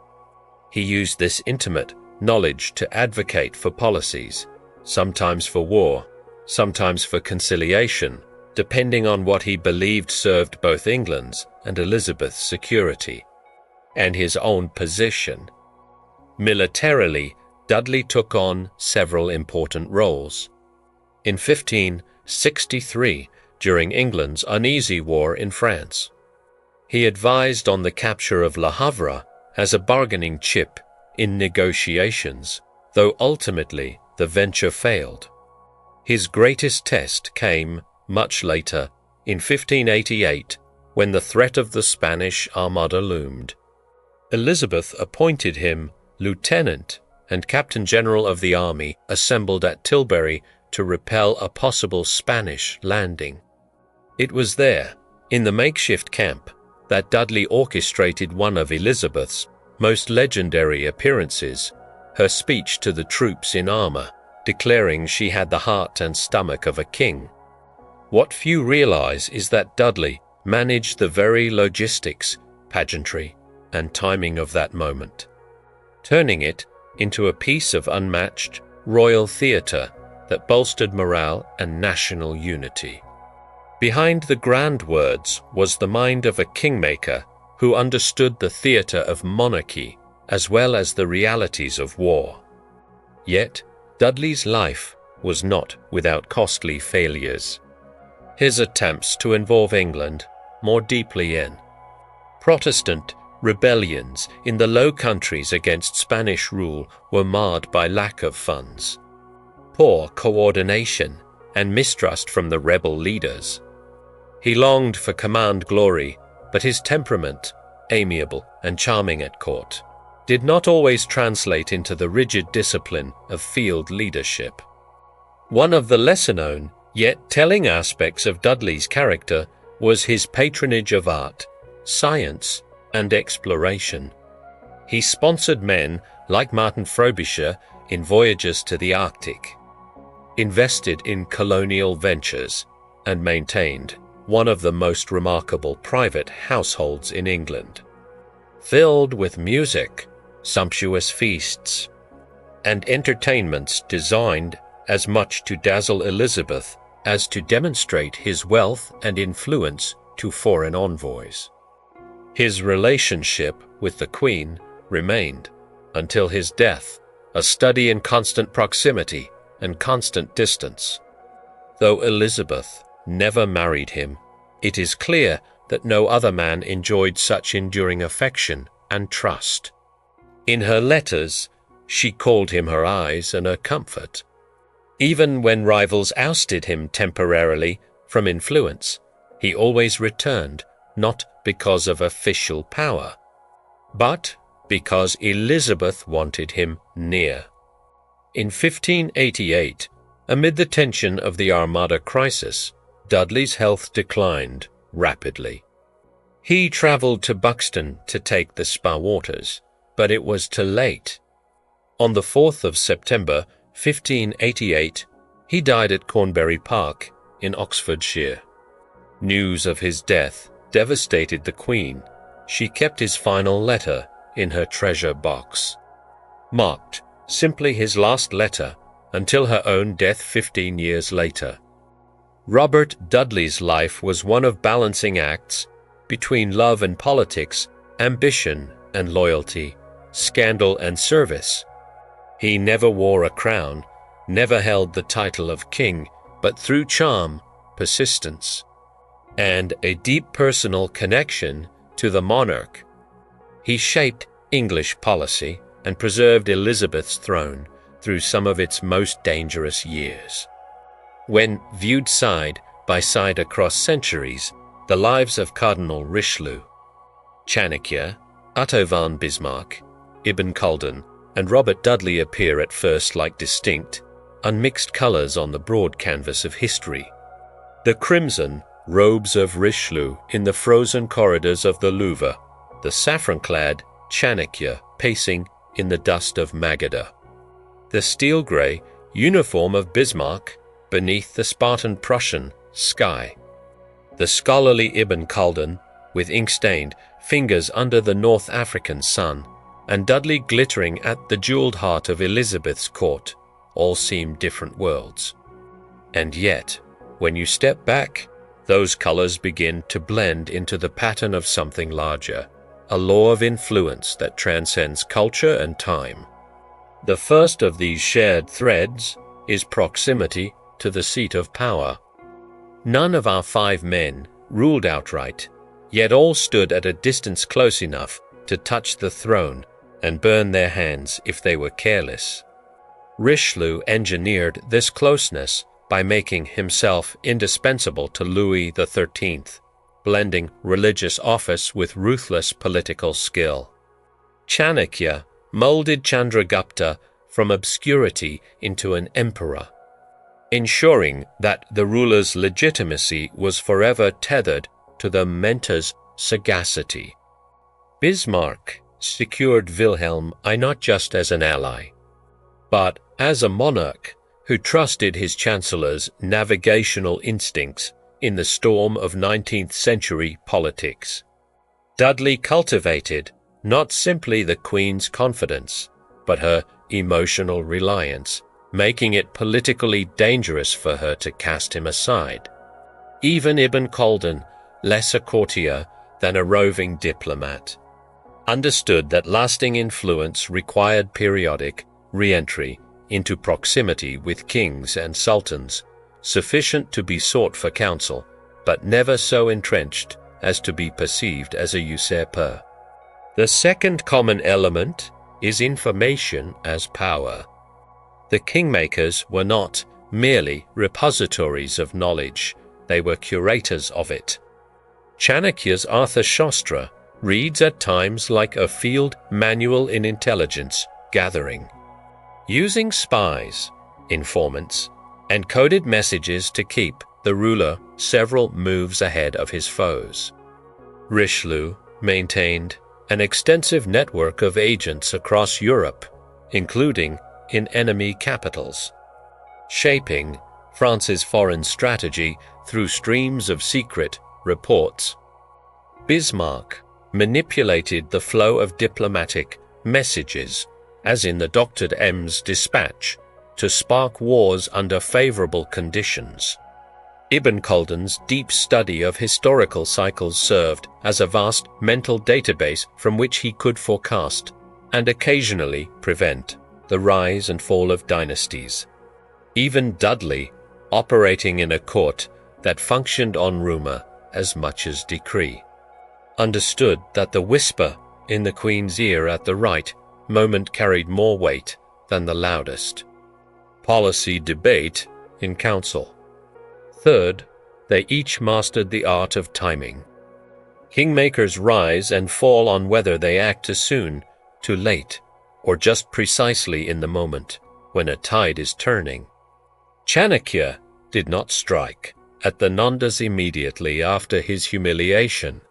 He used this intimate knowledge to advocate for policies, sometimes for war, sometimes for conciliation, depending on what he believed served both England's and Elizabeth's security, and his own position. Militarily, Dudley took on several important roles. In 1563, during England's uneasy war in France, he advised on the capture of Le Havre as a bargaining chip in negotiations, though ultimately the venture failed. His greatest test came much later, in 1588, when the threat of the Spanish Armada loomed. Elizabeth appointed him lieutenant and captain general of the army assembled at Tilbury to repel a possible Spanish landing. It was there, in the makeshift camp, that Dudley orchestrated one of Elizabeth's most legendary appearances, her speech to the troops in armor, declaring she had the heart and stomach of a king. What few realize is that Dudley managed the very logistics, pageantry, and timing of that moment, turning it into a piece of unmatched royal theatre that bolstered morale and national unity. Behind the grand words was the mind of a kingmaker who understood the theatre of monarchy as well as the realities of war. Yet, Dudley's life was not without costly failures. His attempts to involve England more deeply in Protestant rebellions in the Low Countries against Spanish rule were marred by lack of funds, poor coordination, and mistrust from the rebel leaders. He longed for command glory, but his temperament, amiable and charming at court, did not always translate into the rigid discipline of field leadership. One of the lesser-known, yet telling aspects of Dudley's character was his patronage of art, science, and exploration. He sponsored men like Martin Frobisher in voyages to the Arctic, invested in colonial ventures, and maintained one of the most remarkable private households in England, filled with music, sumptuous feasts, and entertainments designed as much to dazzle Elizabeth as to demonstrate his wealth and influence to foreign envoys. His relationship with the Queen remained, until his death, a study in constant proximity and constant distance. Though Elizabeth never married him, it is clear that no other man enjoyed such enduring affection and trust. In her letters, She called him her eyes and her comfort. Even when rivals ousted him temporarily from influence, he always returned, not because of official power, but because Elizabeth wanted him near. In 1588, amid the tension of the Armada crisis, Dudley's health declined rapidly. He travelled to Buxton to take the spa waters, but it was too late. On the 4th of September 1588, he died at Cornbury Park in Oxfordshire. News of his death devastated the Queen. She kept his final letter in her treasure box, marked simply his last letter until her own death 15 years later. Robert Dudley's life was one of balancing acts between love and politics, ambition and loyalty, scandal and service. He never wore a crown, never held the title of king, but through charm, persistence, and a deep personal connection to the monarch, he shaped English policy and preserved Elizabeth's throne through some of its most dangerous years. When viewed side by side across centuries, the lives of Cardinal Richelieu, Chanakya, Otto von Bismarck, Ibn Khaldun, and Robert Dudley appear at first like distinct, unmixed colors on the broad canvas of history. The crimson robes of Richelieu in the frozen corridors of the Louvre, the saffron-clad Chanakya pacing in the dust of Magadha, the steel-grey uniform of Bismarck beneath the Spartan Prussian sky, the scholarly Ibn Khaldun with ink-stained fingers under the North African sun, and Dudley glittering at the jeweled heart of Elizabeth's court, all seem different worlds. And yet, when you step back, those colors begin to blend into the pattern of something larger, a law of influence that transcends culture and time. The first of these shared threads is proximity to the seat of power. None of our 5 men ruled outright, yet all stood at a distance close enough to touch the throne and burn their hands if they were careless. Richelieu engineered this closeness by making himself indispensable to Louis XIII, blending religious office with ruthless political skill. Chanakya molded Chandragupta from obscurity into an emperor, ensuring that the ruler's legitimacy was forever tethered to the mentor's sagacity. Bismarck secured Wilhelm I not just as an ally, but as a monarch who trusted his chancellor's navigational instincts in the storm of 19th century politics. Dudley cultivated not simply the Queen's confidence, but her emotional reliance, making it politically dangerous for her to cast him aside. Even Ibn Khaldun, less a courtier than a roving diplomat, understood that lasting influence required periodic re-entry into proximity with kings and sultans, sufficient to be sought for counsel, but never so entrenched as to be perceived as a usurper. The second common element is information as power. The Kingmakers were not merely repositories of knowledge, they were curators of it. Chanakya's Arthashastra reads at times like a field manual in intelligence gathering, using spies, informants, and coded messages to keep the ruler several moves ahead of his foes. Richelieu maintained an extensive network of agents across Europe, including in enemy capitals, shaping France's foreign strategy through streams of secret reports. Bismarck manipulated the flow of diplomatic messages, as in the Dr. M's dispatch, to spark wars under favorable conditions. Ibn Khaldun's deep study of historical cycles served as a vast mental database from which he could forecast and occasionally prevent the rise and fall of dynasties. Even Dudley, operating in a court that functioned on rumor as much as decree, understood that the whisper in the Queen's ear at the right moment carried more weight than the loudest. Policy debate in council. Third, they each mastered the art of timing. Kingmakers rise and fall on whether they act too soon, too late, or just precisely in the moment when a tide is turning. Chanakya did not strike at the Nandas immediately after his humiliation.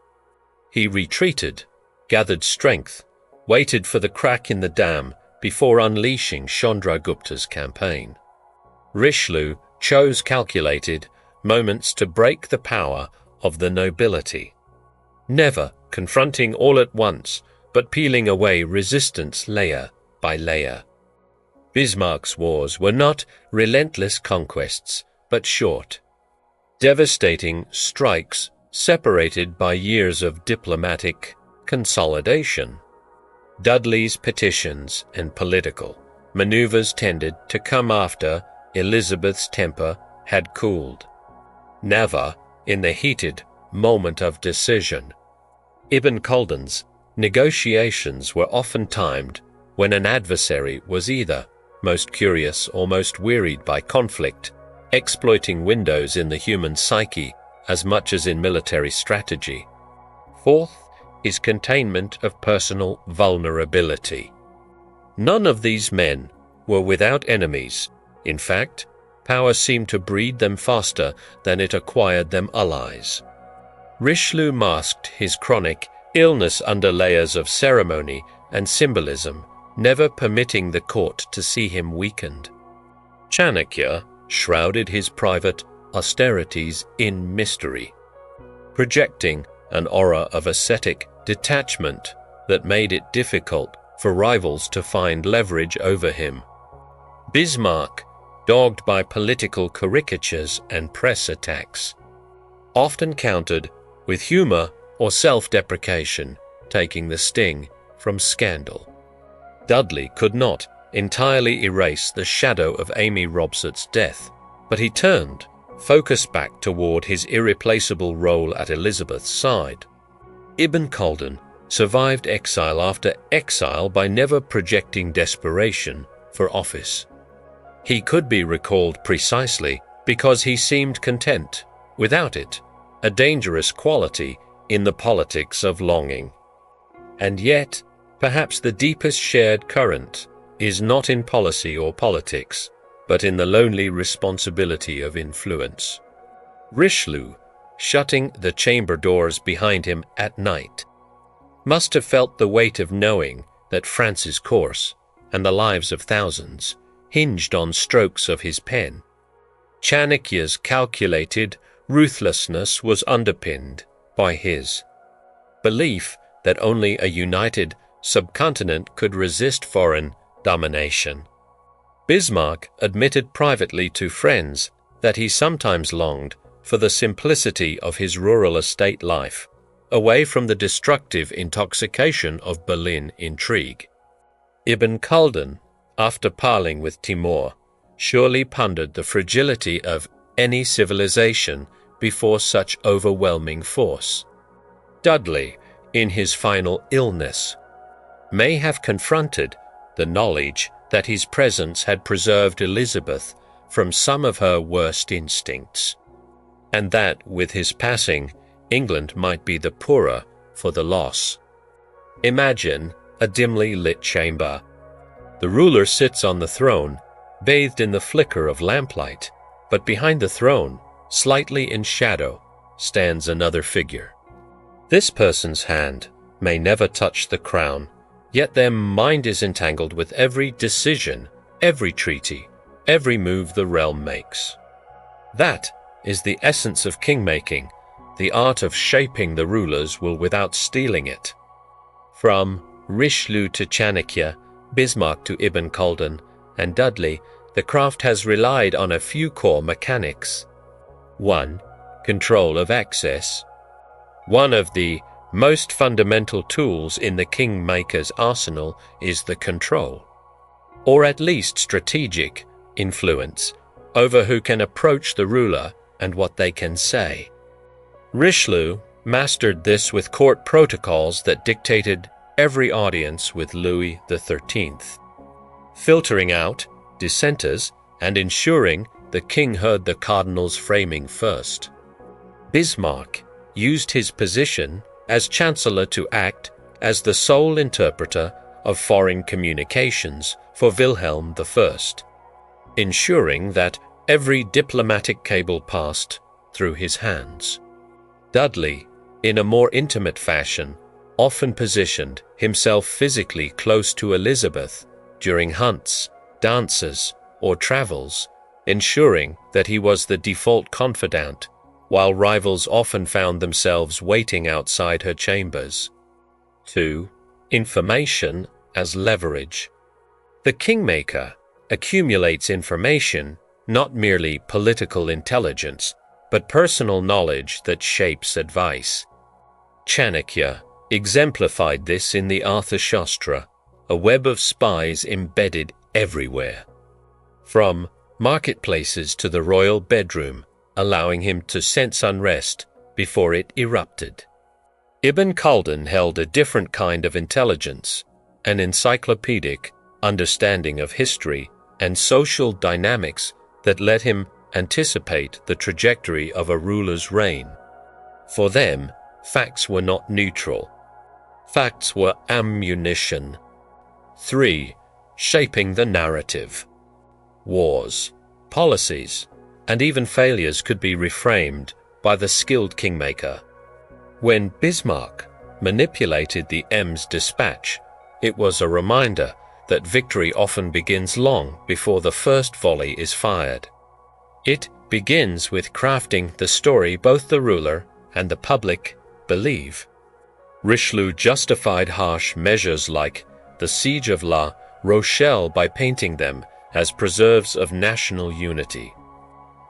He retreated, gathered strength, waited for the crack in the dam before unleashing Chandragupta's campaign. Richelieu chose calculated moments to break the power of the nobility, never confronting all at once, but peeling away resistance layer by layer. Bismarck's wars were not relentless conquests, but short, devastating strikes separated by years of diplomatic consolidation. Dudley's petitions and political maneuvers tended to come after Elizabeth's temper had cooled, never in the heated moment of decision. Ibn Khaldun's negotiations were often timed when an adversary was either most curious or most wearied by conflict, exploiting windows in the human psyche as much as in military strategy. Fourth is containment of personal vulnerability. None of these men were without enemies. In fact, power seemed to breed them faster than it acquired them allies. Richelieu masked his chronic illness under layers of ceremony and symbolism, never permitting the court to see him weakened. Chanakya shrouded his private austerities in mystery, projecting an aura of ascetic detachment that made it difficult for rivals to find leverage over him. Bismarck, dogged by political caricatures and press attacks, often countered with humor or self-deprecation, taking the sting from scandal. Dudley could not entirely erase the shadow of Amy Robsart's death, but he turned, focused back toward his irreplaceable role at Elizabeth's side. Ibn Khaldun survived exile after exile by never projecting desperation for office. He could be recalled precisely because he seemed content without it, a dangerous quality in the politics of longing. And yet, perhaps the deepest shared current is not in policy or politics, but in the lonely responsibility of influence. Richelieu, shutting the chamber doors behind him at night, must have felt the weight of knowing that France's course and the lives of thousands hinged on strokes of his pen. Chanakya's calculated ruthlessness was underpinned by his belief that only a united subcontinent could resist foreign domination. Bismarck admitted privately to friends that he sometimes longed for the simplicity of his rural estate life, away from the destructive intoxication of Berlin intrigue. Ibn Khaldun, after parleying with Timur, surely pondered the fragility of any civilization before such overwhelming force. Dudley, in his final illness, may have confronted the knowledge that his presence had preserved Elizabeth from some of her worst instincts, and that with his passing, England might be the poorer for the loss. Imagine a dimly lit chamber. The ruler sits on the throne, bathed in the flicker of lamplight, but behind the throne, slightly in shadow, stands another figure. This person's hand may never touch the crown, yet their mind is entangled with every decision, every treaty, every move the realm makes. That is the essence of king-making, the art of shaping the rulers will without stealing it. From Richelieu to Chanakya, Bismarck to Ibn Khaldun, and Dudley, the craft has relied on a few core mechanics. 1. Control of access. One of the most fundamental tools in the Kingmaker's arsenal is the control, or at least strategic, influence over who can approach the ruler and what they can say. Richelieu mastered this with court protocols that dictated every audience with Louis XIII, filtering out dissenters and ensuring the king heard the cardinal's framing first. Bismarck used his position as chancellor to act as the sole interpreter of foreign communications for Wilhelm I, ensuring that every diplomatic cable passed through his hands. Dudley, in a more intimate fashion, often positioned himself physically close to Elizabeth during hunts, dances, or travels, ensuring that he was the default confidant, while rivals often found themselves waiting outside her chambers. 2. Information as leverage. The kingmaker accumulates information, not merely political intelligence, but personal knowledge that shapes advice. Chanakya exemplified this in the Arthashastra, a web of spies embedded everywhere, from marketplaces to the royal bedroom, allowing him to sense unrest before it erupted. Ibn Khaldun held a different kind of intelligence, an encyclopedic understanding of history and social dynamics that let him anticipate the trajectory of a ruler's reign. For them, facts were not neutral. Facts were ammunition. 3. Shaping the narrative. Wars, policies, and even failures could be reframed by the skilled kingmaker. When Bismarck manipulated the Ems dispatch, it was a reminder that victory often begins long before the first volley is fired. It begins with crafting the story both the ruler and the public believe. Richelieu justified harsh measures like the Siege of La Rochelle by painting them as preserves of national unity.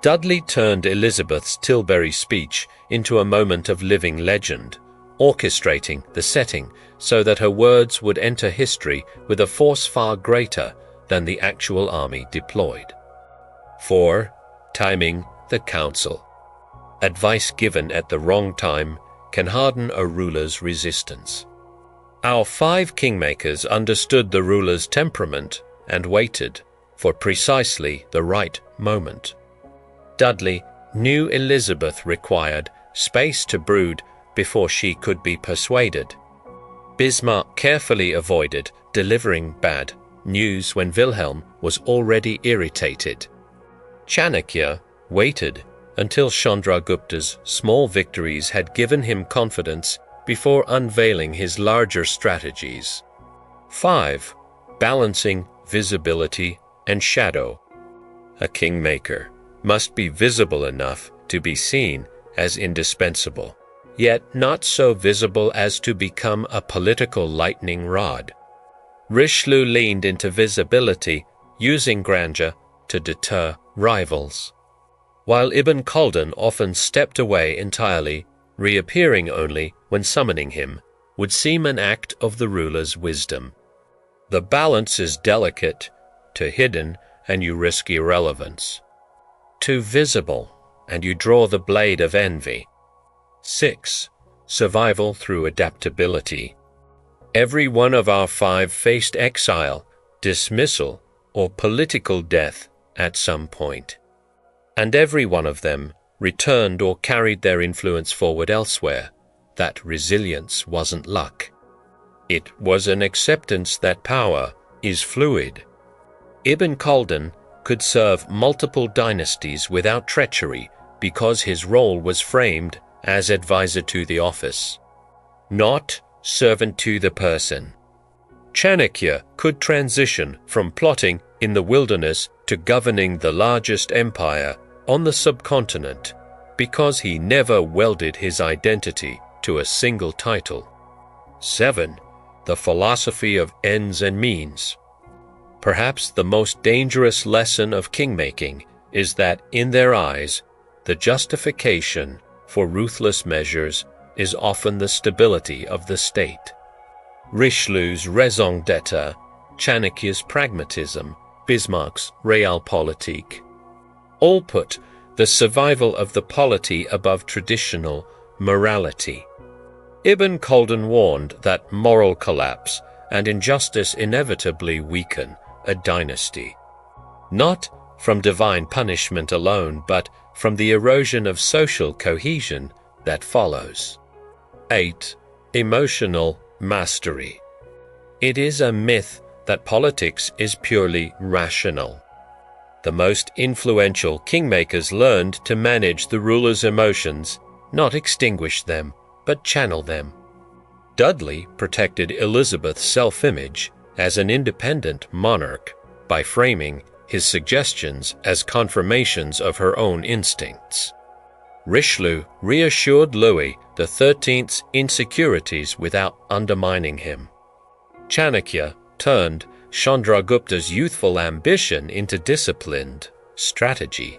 Dudley turned Elizabeth's Tilbury speech into a moment of living legend, orchestrating the setting so that her words would enter history with a force far greater than the actual army deployed. 4. Timing the council. Advice given at the wrong time can harden a ruler's resistance. Our 5 kingmakers understood the ruler's temperament and waited for precisely the right moment. Dudley knew Elizabeth required space to brood before she could be persuaded. Bismarck carefully avoided delivering bad news when Wilhelm was already irritated. Chanakya waited until Chandragupta's small victories had given him confidence before unveiling his larger strategies. 5. Balancing visibility and shadow. A kingmaker must be visible enough to be seen as indispensable, yet not so visible as to become a political lightning rod. Richelieu leaned into visibility, using grandeur to deter rivals, while Ibn Khaldun often stepped away entirely, reappearing only when summoning him would seem an act of the ruler's wisdom. The balance is delicate, too hidden, and you risk irrelevance. Too visible, and you draw the blade of envy. 6. Survival through adaptability. Every one of our 5 faced exile, dismissal, or political death at some point. And every one of them returned or carried their influence forward elsewhere. That resilience wasn't luck. It was an acceptance that power is fluid. Ibn Khaldun could serve multiple dynasties without treachery because his role was framed as advisor to the office, not servant to the person. Chanakya could transition from plotting in the wilderness to governing the largest empire on the subcontinent because he never welded his identity to a single title. 7. The philosophy of ends and means. Perhaps the most dangerous lesson of kingmaking is that, in their eyes, the justification for ruthless measures is often the stability of the state. Richelieu's raison d'être, Chanakya's pragmatism, Bismarck's realpolitik. All put the survival of the polity above traditional morality. Ibn Khaldun warned that moral collapse and injustice inevitably weaken a dynasty, not from divine punishment alone, but from the erosion of social cohesion that follows. 8. Emotional mastery. It is a myth that politics is purely rational. The most influential kingmakers learned to manage the ruler's emotions, not extinguish them, but channel them. Dudley protected Elizabeth's self-image as an independent monarch by framing his suggestions as confirmations of her own instincts. Richelieu reassured Louis XIII's insecurities without undermining him. Chanakya turned Chandragupta's youthful ambition into disciplined strategy.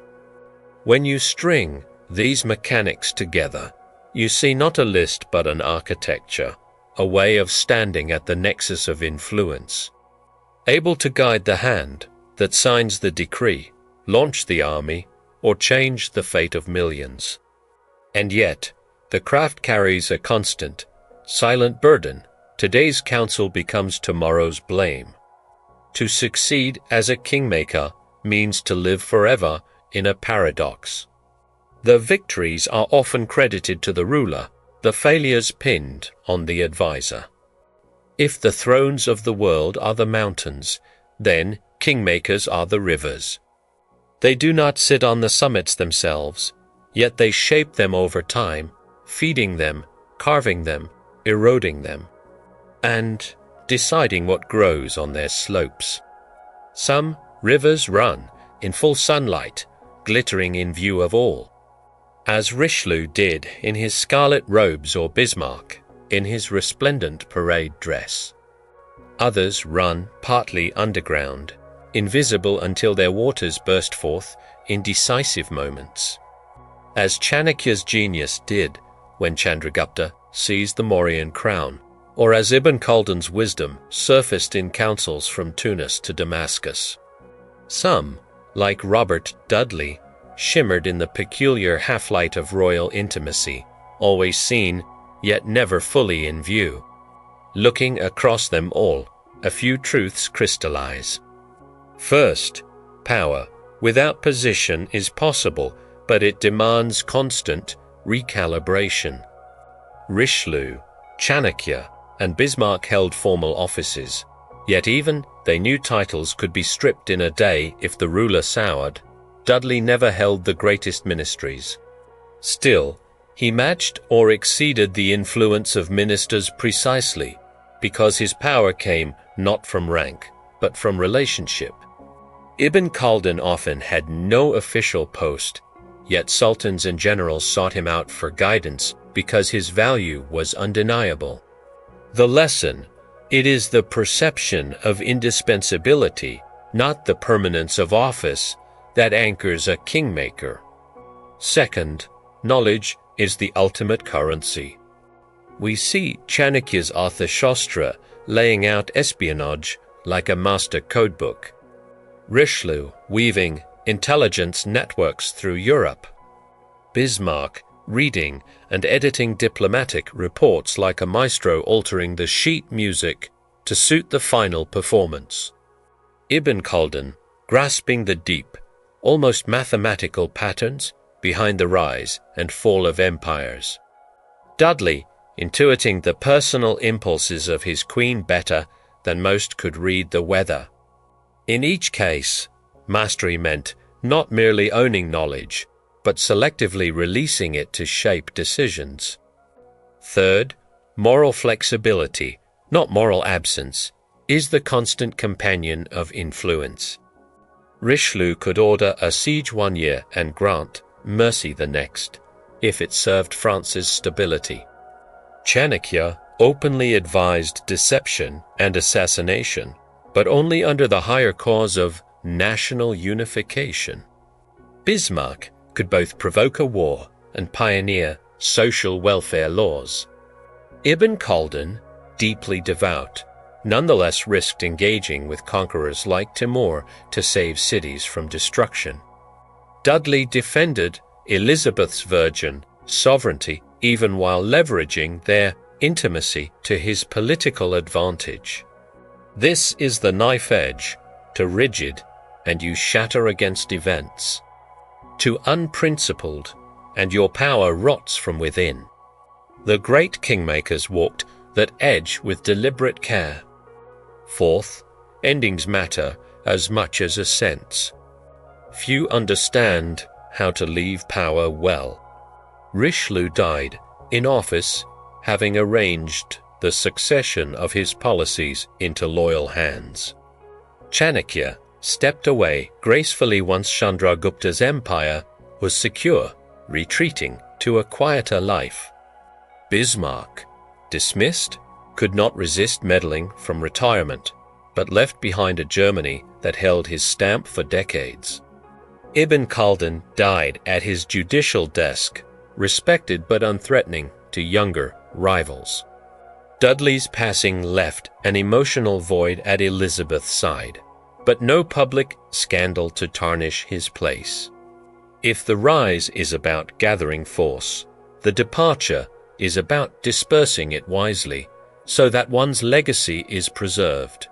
When you string these mechanics together, you see not a list but an architecture, a way of standing at the nexus of influence, able to guide the hand that signs the decree, launch the army, or change the fate of millions. And yet, the craft carries a constant, silent burden. Today's counsel becomes tomorrow's blame. To succeed as a kingmaker means to live forever in a paradox. The victories are often credited to the ruler, the failures pinned on the advisor. If the thrones of the world are the mountains, then kingmakers are the rivers. They do not sit on the summits themselves, yet they shape them over time, feeding them, carving them, eroding them, and deciding what grows on their slopes. Some rivers run in full sunlight, glittering in view of all, as Richelieu did in his scarlet robes or Bismarck in his resplendent parade dress. Others run partly underground, invisible until their waters burst forth in decisive moments, as Chanakya's genius did when Chandragupta seized the Mauryan crown, or as Ibn Khaldun's wisdom surfaced in councils from Tunis to Damascus. Some, like Robert Dudley, shimmered in the peculiar half-light of royal intimacy, always seen, yet never fully in view. Looking across them all, a few truths crystallize. First, power without position is possible, but it demands constant recalibration. Richelieu, Chanakya, and Bismarck held formal offices, yet even they knew titles could be stripped in a day if the ruler soured. Dudley never held the greatest ministries. Still, he matched or exceeded the influence of ministers precisely because his power came not from rank, but from relationship. Ibn Khaldun often had no official post, yet sultans and generals sought him out for guidance because his value was undeniable. The lesson: it is the perception of indispensability, not the permanence of office, that anchors a kingmaker. Second, knowledge is the ultimate currency. We see Chanakya's Arthashastra laying out espionage like a master codebook, Richelieu weaving intelligence networks through Europe, Bismarck reading and editing diplomatic reports like a maestro altering the sheet music to suit the final performance, Ibn Khaldun grasping the deep, almost mathematical patterns behind the rise and fall of empires, Dudley intuiting the personal impulses of his queen better than most could read the weather. In each case, mastery meant not merely owning knowledge, but selectively releasing it to shape decisions. Third, moral flexibility, not moral absence, is the constant companion of influence. Richelieu could order a siege one year and grant mercy the next, if it served France's stability. Chanakya openly advised deception and assassination, but only under the higher cause of national unification. Bismarck could both provoke a war and pioneer social welfare laws. Ibn Khaldun, deeply devout, nonetheless risked engaging with conquerors like Timur to save cities from destruction. Dudley defended Elizabeth's virgin sovereignty even while leveraging their intimacy to his political advantage. This is the knife edge to rigid, and you shatter against events, to unprincipled, and your power rots from within. The great kingmakers walked that edge with deliberate care. Fourth, endings matter as much as ascents. Few understand how to leave power well. Richelieu died in office, having arranged the succession of his policies into loyal hands. Chanakya stepped away gracefully once Chandragupta's empire was secure, retreating to a quieter life. Bismarck, dismissed, could not resist meddling from retirement, but left behind a Germany that held his stamp for decades. Ibn Khaldun died at his judicial desk, respected but unthreatening to younger rivals. Dudley's passing left an emotional void at Elizabeth's side, but no public scandal to tarnish his place. If the rise is about gathering force, the departure is about dispersing it wisely so that one's legacy is preserved.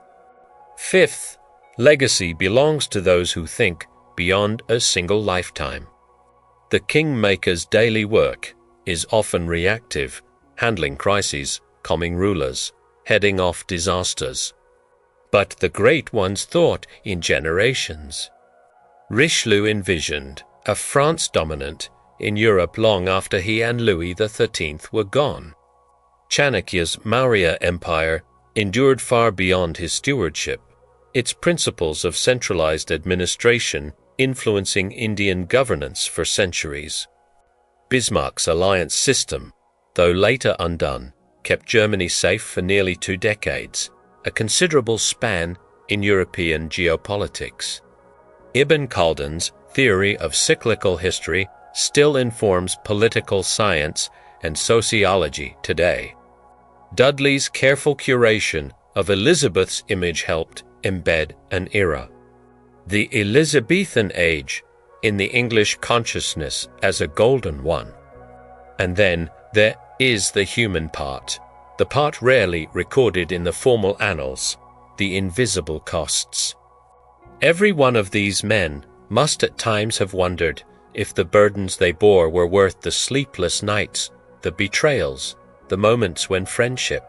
Fifth, legacy belongs to those who think beyond a single lifetime. The kingmaker's daily work is often reactive, handling crises, calming rulers, heading off disasters. But the great ones thought in generations. Richelieu envisioned a France dominant in Europe long after he and Louis XIII were gone. Chanakya's Maurya Empire endured far beyond his stewardship, its principles of centralized administration influencing Indian governance for centuries. Bismarck's alliance system, though later undone, kept Germany safe for nearly 2 decades, a considerable span in European geopolitics. Ibn Khaldun's theory of cyclical history still informs political science and sociology today. Dudley's careful curation of Elizabeth's image helped embed an era. The Elizabethan age in the English consciousness as a golden one. And then there is the human part, the part rarely recorded in the formal annals, the invisible costs. Every one of these men must at times have wondered if the burdens they bore were worth the sleepless nights, the betrayals, the moments when friendship,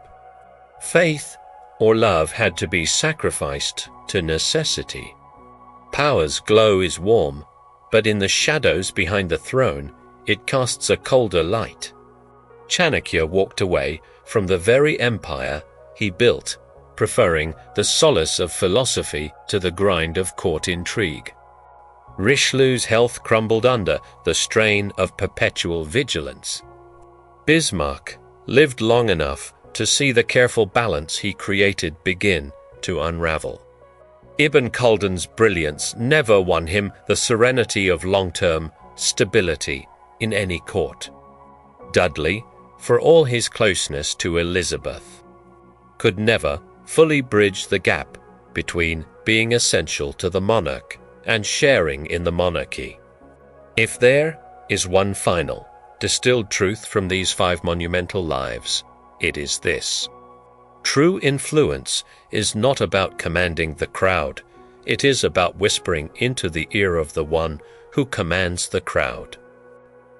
faith, or love had to be sacrificed to necessity. Power's glow is warm, but in the shadows behind the throne, it casts a colder light. Chanakya walked away from the very empire he built, preferring the solace of philosophy to the grind of court intrigue. Richelieu's health crumbled under the strain of perpetual vigilance. Bismarck lived long enough to see the careful balance he created begin to unravel. Ibn Khaldun's brilliance never won him the serenity of long-term stability in any court. Dudley, for all his closeness to Elizabeth, could never fully bridge the gap between being essential to the monarch and sharing in the monarchy. If there is one final, distilled truth from these 5 monumental lives, it is this. True influence is not about commanding the crowd. It is about whispering into the ear of the one who commands the crowd.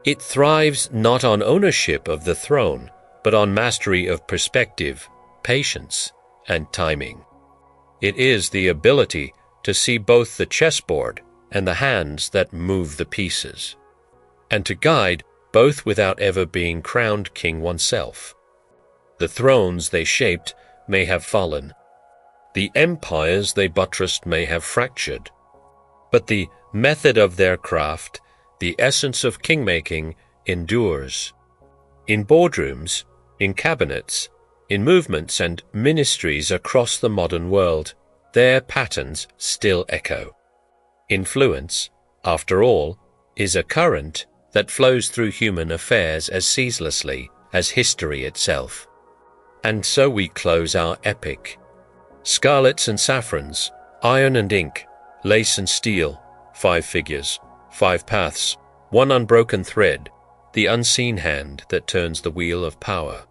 It thrives not on ownership of the throne, but on mastery of perspective, patience, and timing. It is the ability to see both the chessboard and the hands that move the pieces, and to guide both without ever being crowned king oneself. The thrones they shaped may have fallen. The empires they buttressed may have fractured. But the method of their craft, the essence of kingmaking, endures. In boardrooms, in cabinets, in movements and ministries across the modern world, their patterns still echo. Influence, after all, is a current that flows through human affairs as ceaselessly as history itself. And so we close our epic. Scarlets and saffrons, iron and ink, lace and steel, 5 figures, 5 paths, one unbroken thread, the unseen hand that turns the wheel of power.